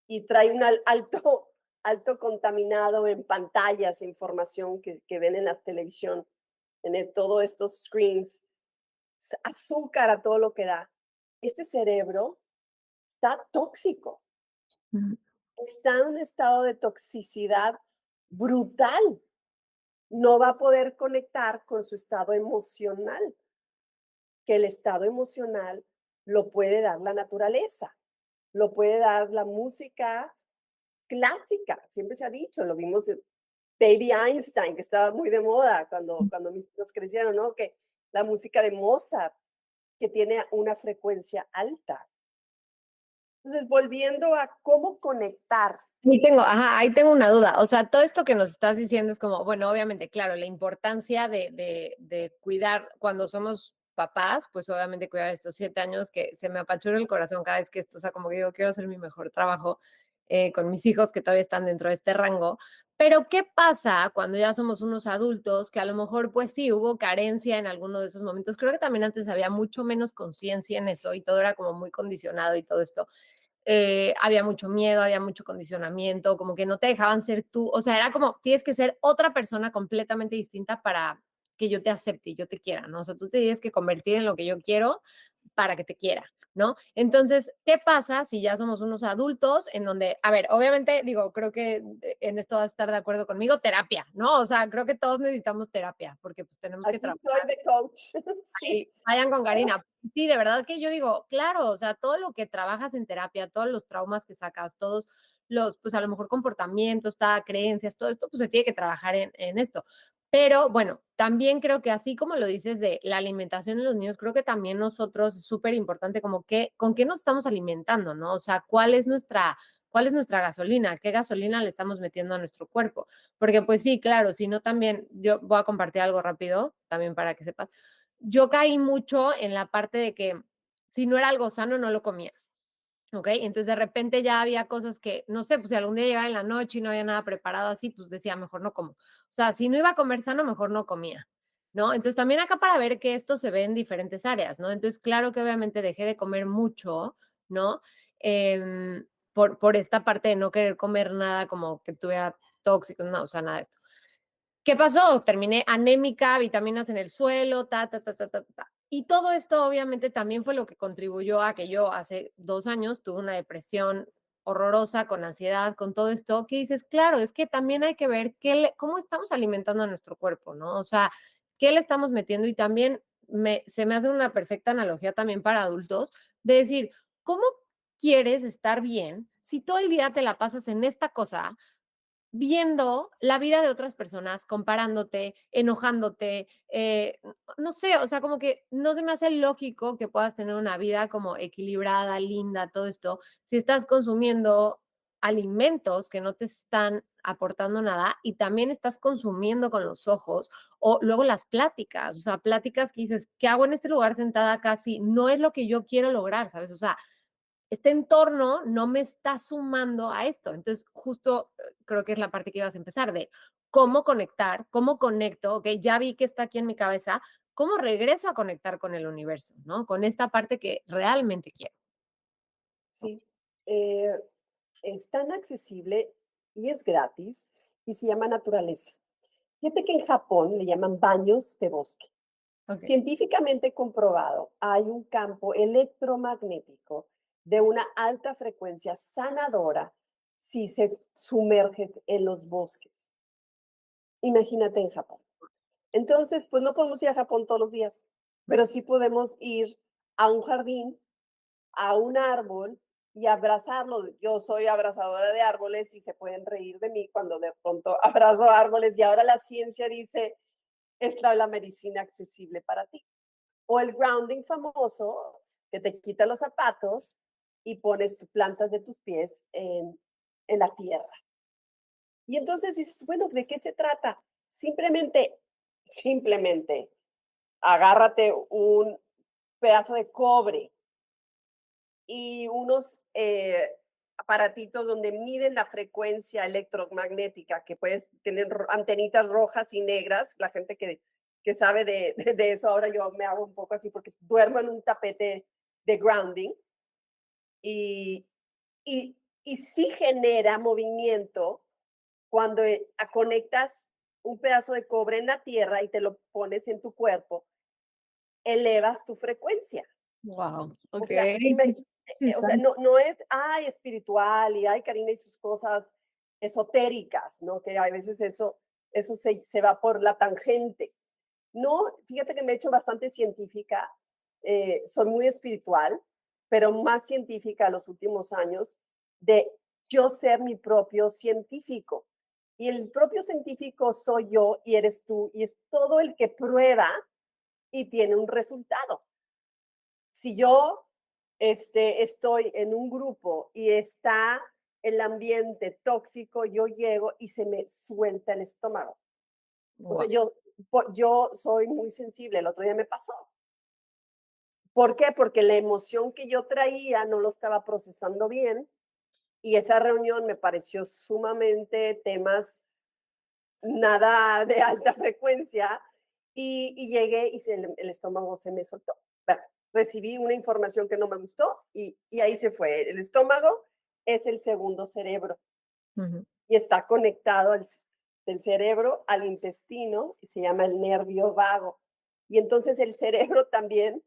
y trae un alto contaminado en pantallas, información que ven en la televisión, todos estos screens, azúcar a todo lo que da. Este cerebro está tóxico, Ujú. está en un estado de toxicidad brutal. No va a poder conectar con su estado emocional, que el estado emocional lo puede dar la naturaleza, lo puede dar la música clásica, siempre se ha dicho, lo vimos en Baby Einstein, que estaba muy de moda cuando mis hijos crecieron, ¿no? Que la música de Mozart, que tiene una frecuencia alta. Entonces, volviendo a cómo conectar. Ahí tengo una duda. O sea, todo esto que nos estás diciendo es como, bueno, obviamente, claro, la importancia de cuidar cuando somos papás, pues obviamente cuidar estos 7 años que se me apachurra el corazón cada vez que esto, o sea, como que digo, quiero hacer mi mejor trabajo con mis hijos que todavía están dentro de este rango. Pero, ¿qué pasa cuando ya somos unos adultos que a lo mejor, pues sí, hubo carencia en alguno de esos momentos? Creo que también antes había mucho menos conciencia en eso y todo era como muy condicionado y todo esto. Había mucho miedo, había mucho condicionamiento, como que no te dejaban ser tú, o sea, era como, tienes que ser otra persona completamente distinta para que yo te acepte y yo te quiera, ¿no? O sea, tú te tienes que convertir en lo que yo quiero para que te quiera, ¿no? Entonces, ¿qué pasa si ya somos unos adultos en donde, a ver, obviamente, digo, creo que en esto vas a estar de acuerdo conmigo, terapia, ¿no? O sea, creo que todos necesitamos terapia porque pues tenemos que Aquí trabajar. estoy de coach. Sí. Sí, vayan con Karina. Sí, de verdad que yo digo, claro, o sea, todo lo que trabajas en terapia, todos los traumas que sacas, todos los, pues a lo mejor comportamientos, creencias, todo esto, pues se tiene que trabajar en esto. Pero bueno, también creo que así como lo dices de la alimentación en los niños, creo que también nosotros es súper importante como que, con qué nos estamos alimentando, ¿no? O sea, cuál es nuestra gasolina, qué gasolina le estamos metiendo a nuestro cuerpo. Porque pues sí, claro, si no también, yo voy a compartir algo rápido, también para que sepas yo caí mucho en la parte de que si no era algo sano, no lo comía. ¿Ok? Entonces de repente ya había cosas que, no sé, pues si algún día llegaba en la noche y no había nada preparado así, pues decía, mejor no como. O sea, si no iba a comer sano, mejor no comía, ¿no? Entonces también acá para ver que esto se ve en diferentes áreas, ¿no? Entonces, claro que obviamente dejé de comer mucho, ¿no? Por esta parte de no querer comer nada como que tuviera tóxico, no, o sea, nada de esto. ¿Qué pasó? Terminé anémica, vitaminas en el suelo, ta. Y todo esto obviamente también fue lo que contribuyó a que yo hace 2 años tuve una depresión horrorosa, con ansiedad, con todo esto, que dices, claro, es que también hay que ver cómo estamos alimentando a nuestro cuerpo, ¿no? O sea, qué le estamos metiendo y también se me hace una perfecta analogía también para adultos de decir, ¿cómo quieres estar bien si todo el día te la pasas en esta cosa viendo la vida de otras personas, comparándote, enojándote, no sé, o sea, como que no se me hace lógico que puedas tener una vida como equilibrada, linda, todo esto, si estás consumiendo alimentos que no te están aportando nada y también estás consumiendo con los ojos o luego las pláticas, o sea, pláticas que dices, ¿qué hago en este lugar sentada casi? No es lo que yo quiero lograr, ¿sabes? O sea, este entorno no me está sumando a esto. Entonces, justo creo que es la parte que ibas a empezar de cómo conectar, cómo conecto, ok, ya vi que está aquí en mi cabeza, cómo regreso a conectar con el universo, ¿no? Con esta parte que realmente quiero. Sí, eh, es tan accesible y es gratis y se llama naturaleza. Fíjate que en Japón le llaman baños de bosque. Ok. Científicamente comprobado, hay un campo electromagnético de una alta frecuencia sanadora si se sumerges en los bosques. Imagínate en Japón. Entonces, pues no podemos ir a Japón todos los días, pero sí podemos ir a un jardín, a un árbol y abrazarlo. Yo soy abrazadora de árboles y se pueden reír de mí cuando de pronto abrazo árboles y ahora la ciencia dice, es la medicina accesible para ti. O el grounding famoso, que te quita los zapatos y pones tus plantas de tus pies en la tierra. Y entonces dices, bueno, ¿de qué se trata? Simplemente, agárrate un pedazo de cobre y unos aparatitos donde miden la frecuencia electromagnética, que puedes tener antenitas rojas y negras. La gente que sabe de eso, ahora yo me hago un poco así porque duermo en un tapete de grounding y, y sí genera movimiento cuando conectas un pedazo de cobre en la tierra y te lo pones en tu cuerpo, elevas tu frecuencia. Wow, O sea, okey. o sea, Interesante. no es, ay, espiritual y ay, Karina y sus cosas esotéricas, ¿no? Que a veces eso se va por la tangente. No, fíjate que me he hecho bastante científica, soy muy espiritual, pero más científica los últimos años de yo ser mi propio científico. Y el propio científico soy yo y eres tú, y es todo el que prueba y tiene un resultado. Si yo estoy en un grupo y está el ambiente tóxico, yo llego y se me suelta el estómago. O sea, Guau. yo soy muy sensible, el otro día me pasó. ¿Por qué? Porque la emoción que yo traía no lo estaba procesando bien y esa reunión me pareció sumamente temas nada de alta frecuencia y llegué y el estómago se me soltó. Bueno, recibí una información que no me gustó y ahí se fue. El estómago es el segundo cerebro Ujú. y está conectado del cerebro al intestino y se llama el nervio vago. Y entonces el cerebro también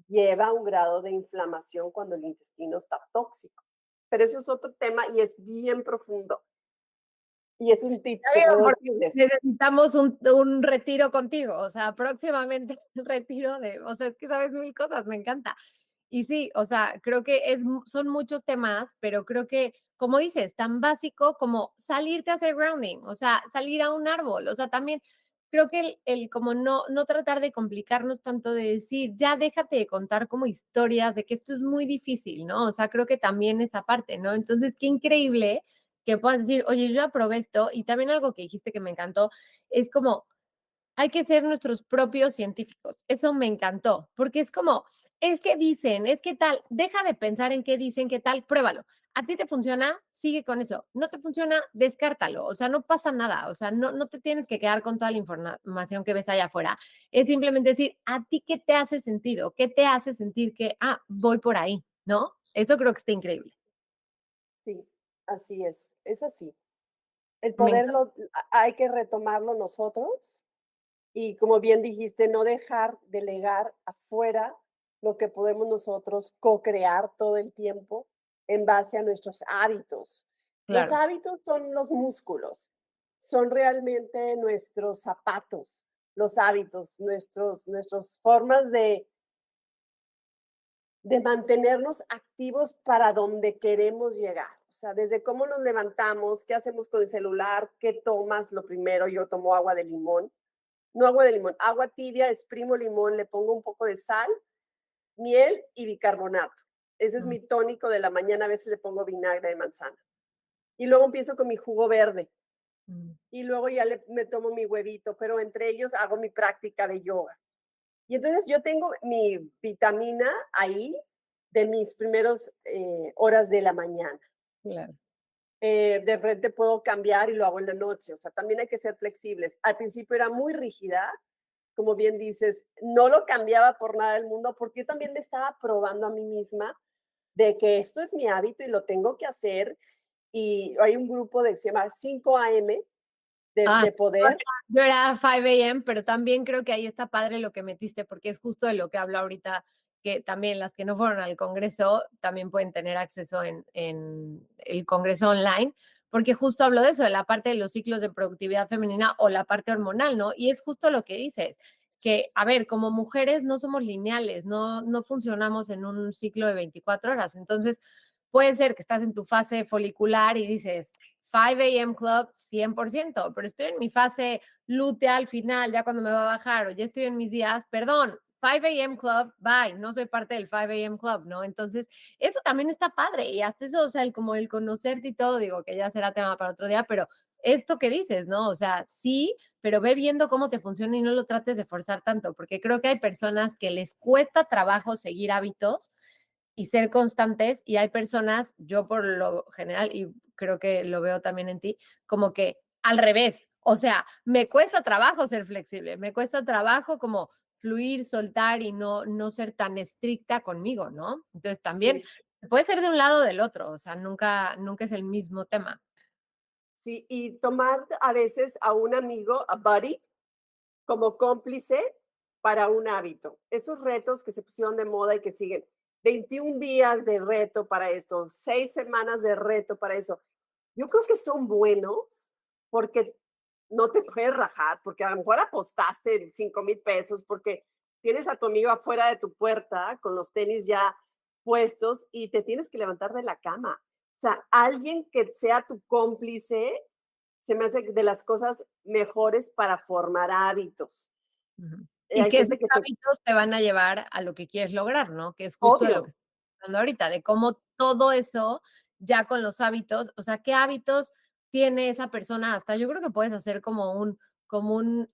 lleva un grado de inflamación cuando el intestino está tóxico. Pero eso es otro tema y es bien profundo. Y es un tip Está que bien, puedo porque decirles. necesitamos un retiro contigo, o sea, próximamente un retiro de, o sea, es que sabes mil cosas, me encanta. Y sí, o sea, creo que son muchos temas, pero creo que, como dices, tan básico como salirte a hacer grounding, o sea, salir a un árbol, o sea, también creo que el como no tratar de complicarnos tanto de decir, ya déjate de contar como historias de que esto es muy difícil, ¿no? O sea, creo que también esa parte, ¿no? Entonces, qué increíble que puedas decir, oye, yo aprobé esto, y también algo que dijiste que me encantó, es como, hay que ser nuestros propios científicos. Eso me encantó, porque es como, es que dicen, es que tal, deja de pensar en qué dicen, qué tal, pruébalo. A ti te funciona, sigue con eso. No te funciona, descártalo. O sea, no pasa nada. O sea, no te tienes que quedar con toda la información que ves allá afuera. Es simplemente decir, ¿a ti qué te hace sentido? ¿Qué te hace sentir que, voy por ahí? ¿No? Eso creo que está increíble. Sí, así es así. El Me encanta. poderlo, hay que retomarlo nosotros y como bien dijiste, no dejar delegar afuera lo que podemos nosotros co-crear todo el tiempo en base a nuestros hábitos. Los Claro. hábitos son los músculos, son realmente nuestros zapatos, los hábitos, nuestras formas de mantenernos activos para donde queremos llegar. O sea, desde cómo nos levantamos, qué hacemos con el celular, qué tomas lo primero. Yo tomo agua de limón, no agua de limón, agua tibia, exprimo limón, le pongo un poco de sal, miel y bicarbonato. Ese es Mm, mi tónico de la mañana, a veces le pongo vinagre de manzana. Y luego empiezo con mi jugo verde. mm. Y luego ya me tomo mi huevito, pero entre ellos hago mi práctica de yoga. Y entonces yo tengo mi vitamina ahí de mis primeros horas de la mañana. Claro. De repente puedo cambiar y lo hago en la noche. O sea, también hay que ser flexibles. Al principio era muy rígida, como bien dices, no lo cambiaba por nada del mundo, porque yo también me estaba probando a mí misma de que esto es mi hábito y lo tengo que hacer. Y hay un grupo de, se llama 5 AM Ah, de poder. yo era 5 a.m., pero también creo que ahí está padre lo que metiste, porque es justo de lo que hablo ahorita, que también las que no fueron al congreso también pueden tener acceso en el congreso online, porque justo hablo de eso, de la parte de los ciclos de productividad femenina o la parte hormonal, ¿no? Y es justo lo que dices, que, a ver, como mujeres no somos lineales, no funcionamos en un ciclo de 24 horas. Entonces, puede ser que estás en tu fase folicular y dices, 5 a.m. Club 100%, pero estoy en mi fase lútea al final, ya cuando me va a bajar, o ya estoy en mis días, perdón, 5 a.m. Club, bye, no soy parte del 5 a.m. Club, ¿no? Entonces, eso también está padre, y hasta eso, o sea, como el conocerte y todo, digo que ya será tema para otro día, pero esto que dices, ¿no? O sea, sí, pero ve viendo cómo te funciona y no lo trates de forzar tanto, porque creo que hay personas que les cuesta trabajo seguir hábitos y ser constantes, y hay personas, yo por lo general, y creo que lo veo también en ti, como que al revés, o sea, me cuesta trabajo ser flexible, me cuesta trabajo como fluir, soltar y no ser tan estricta conmigo, ¿no? Entonces también Sí, puede ser de un lado o del otro, o sea, nunca es el mismo tema. sí, y tomar a veces a un amigo, a buddy, como cómplice para un hábito. Esos retos que se pusieron de moda y que siguen. 21 días de reto para esto, 6 semanas de reto para eso. Yo creo que son buenos porque no te puedes rajar, porque a lo mejor apostaste 5,000 pesos porque tienes a tu amigo afuera de tu puerta con los tenis ya puestos y te tienes que levantar de la cama. O sea, alguien que sea tu cómplice se me hace de las cosas mejores para formar hábitos. Ujú. Y Hay que esos gente que se, hábitos te van a llevar a lo que quieres lograr, ¿no? Que es justo de lo que obvio, estamos hablando ahorita, de cómo todo eso ya con los hábitos, o sea, qué hábitos tiene esa persona, hasta yo creo que puedes hacer como un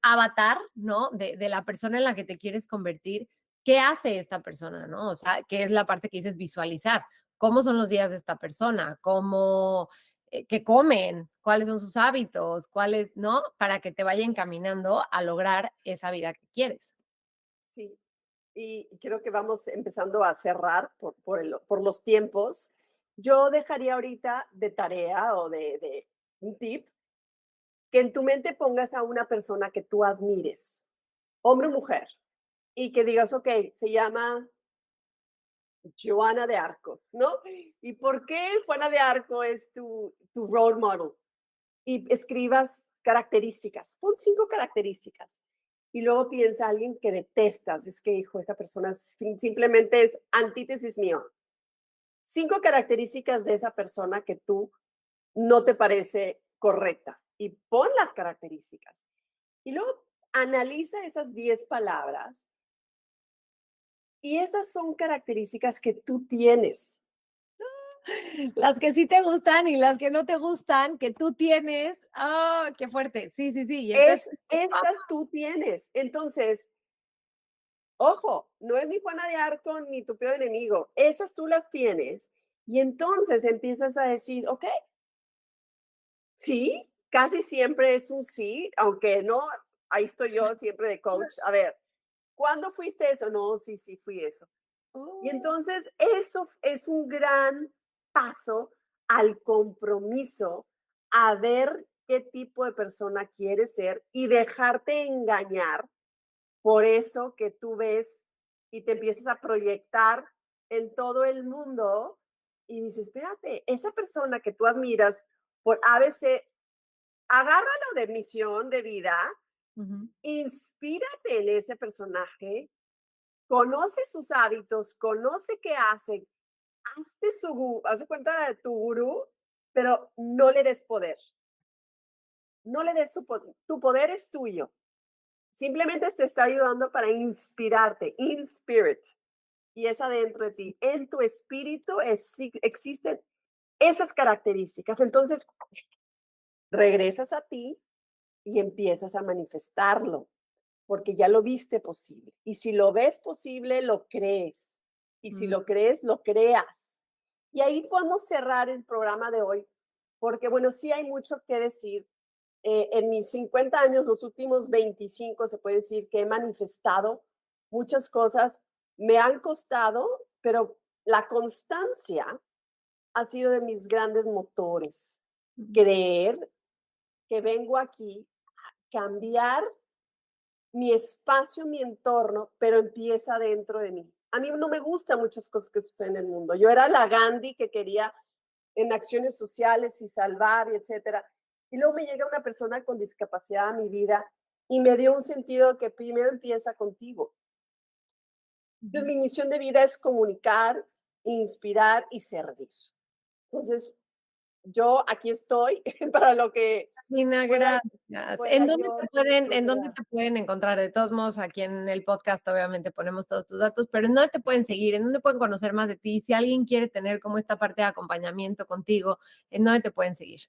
avatar, ¿no? De la persona en la que te quieres convertir. ¿Qué hace esta persona, no? O sea, qué es la parte que dices visualizar. ¿Cómo son los días de esta persona? ¿Cómo, qué comen? ¿Cuáles son sus hábitos? ¿Cuáles, no? Para que te vaya encaminando a lograr esa vida que quieres. sí. Y creo que vamos empezando a cerrar por los tiempos. Yo dejaría ahorita de tarea o de un tip que en tu mente pongas a una persona que tú admires, hombre o mujer, y que digas, ok, se llama Joana de Arco, ¿no? ¿Y por qué Juana de Arco es tu role model? Y escribas características, pon 5 características. Y luego piensa alguien que detestas, es que, hijo, esta persona simplemente es antítesis mío. 5 características de esa persona que tú no te parece correcta y pon las características. Y luego analiza esas 10 palabras y esas son características que tú tienes. Las que sí te gustan y las que no te gustan, que tú tienes. ¡Ah, qué fuerte! Sí, sí, sí. Y entonces, Esas tú tienes. Entonces, ojo, no es ni Juana de Arco ni tu peor enemigo. Esas tú las tienes. Y entonces empiezas a decir, ok, sí, casi siempre es un sí, aunque no, ahí estoy yo siempre de coach. A ver, ¿cuándo fuiste eso? No, sí, sí, fui eso. Y oh, entonces eso es un gran paso al compromiso, a ver qué tipo de persona quieres ser y dejarte engañar por eso que tú ves y te empiezas a proyectar en todo el mundo y dices, espérate, esa persona que tú admiras por ABC, agárralo de misión de vida, ujú, inspírate en ese personaje, conoce sus hábitos, conoce qué hace, hazte haz cuenta de tu gurú, pero no le des poder, no le des su poder, tu poder es tuyo. Simplemente te está ayudando para inspirarte, in spirit, y es adentro de ti. En tu espíritu existen esas características. Entonces, regresas a ti y empiezas a manifestarlo, porque ya lo viste posible. Y si lo ves posible, lo crees. Y si mm, lo crees, lo creas. Y ahí podemos cerrar el programa de hoy, porque bueno, sí hay mucho que decir. En mis 50 años, los últimos 25, se puede decir que he manifestado muchas cosas. Me han costado, pero la constancia ha sido de mis grandes motores. mm, Creer que vengo aquí a cambiar mi espacio, mi entorno, pero empieza dentro de mí. A mí no me gustan muchas cosas que suceden en el mundo. Yo era la Gandhi que quería en acciones sociales y salvar, y etcétera. Y luego me llega una persona con discapacidad a mi vida y me dio un sentido que primero empieza contigo. Entonces, ujú. mi misión de vida es comunicar, inspirar y servir. Entonces, yo aquí estoy para lo que Lina, pueda, gracias. pueda yo En dónde contribuir. te pueden encontrar? De todos modos, aquí en el podcast obviamente ponemos todos tus datos, pero ¿en dónde te pueden seguir? ¿En dónde pueden conocer más de ti? Si alguien quiere tener como esta parte de acompañamiento contigo, ¿en dónde te pueden seguir?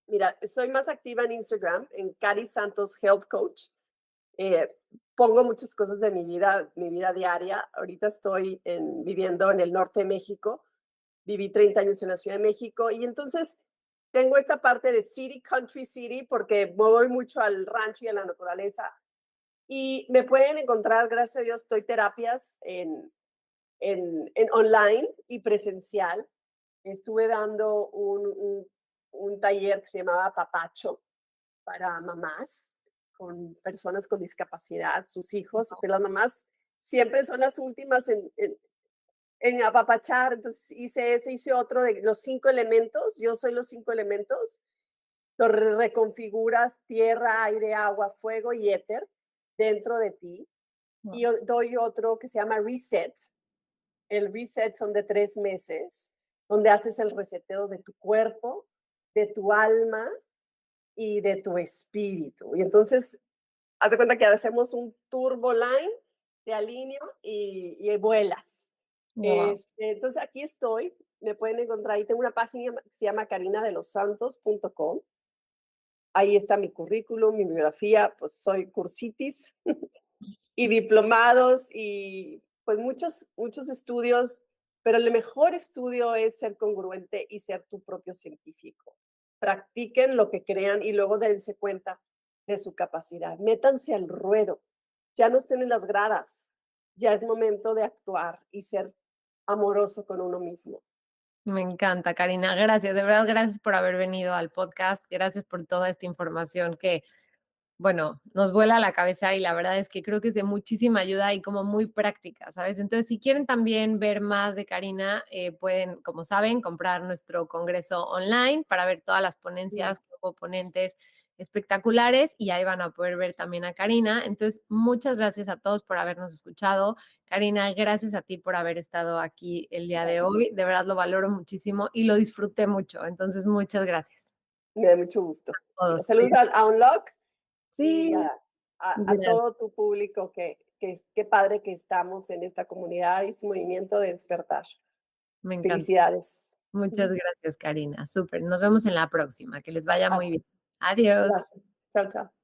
Mira, soy más activa en Instagram, en Cari Santos Health Coach. eh, pongo muchas cosas de mi vida diaria. Ahorita estoy viviendo en el norte de México, viví 30 años en la Ciudad de México y entonces tengo esta parte de city, country city, porque me voy mucho al rancho y a la naturaleza. Y me pueden encontrar, gracias a Dios, doy terapias en online y presencial. Estuve dando un taller que se llamaba Papacho para mamás con personas con discapacidad, sus hijos, pero las mamás siempre son las últimas en apapachar. Entonces hice ese, hice otro de los 5 elementos. Yo soy los 5 elementos. Lo reconfiguras tierra, aire, agua, fuego y éter dentro de ti. Y Wow. yo doy otro que se llama reset. El reset son de 3 meses, donde haces el reseteo de tu cuerpo, de tu alma y de tu espíritu. Y entonces, haz de cuenta que hacemos un turbo line, te alineo y vuelas. Wow. Entonces, aquí estoy. Me pueden encontrar. Ahí tengo una página que se llama carinadelosantos.com. Ahí está mi currículum, mi biografía. Pues soy cursitis y diplomados y pues muchos estudios, pero el mejor estudio es ser congruente y ser tu propio científico. Practiquen lo que crean y luego dense cuenta de su capacidad. Métanse al ruedo. Ya no estén en las gradas. Ya es momento de actuar y ser amoroso con uno mismo. Me encanta, Karina. Gracias, de verdad, gracias por haber venido al podcast. Gracias por toda esta información que, bueno, nos vuela la cabeza y la verdad es que creo que es de muchísima ayuda y como muy práctica, ¿sabes? Entonces, si quieren también ver más de Karina, pueden, como saben, comprar nuestro congreso online para ver todas las Mm, ponencias, que hubo ponentes espectaculares y ahí van a poder ver también a Karina. Entonces, muchas gracias a todos por habernos escuchado. Karina, gracias a ti por haber estado aquí el día de Gracias. hoy. De verdad lo valoro muchísimo y lo disfruté mucho. Entonces, muchas gracias Me da mucho gusto. a todos. Saludos a Unlock y Sí, a gracias. todo tu público, qué padre que estamos en esta comunidad y este movimiento de despertar. Me encanta. Felicidades. Muchas Ujú. gracias, Karina. Súper. Nos vemos en la próxima. Que les vaya muy Así, bien. Adiós. gracias. Chao, chao.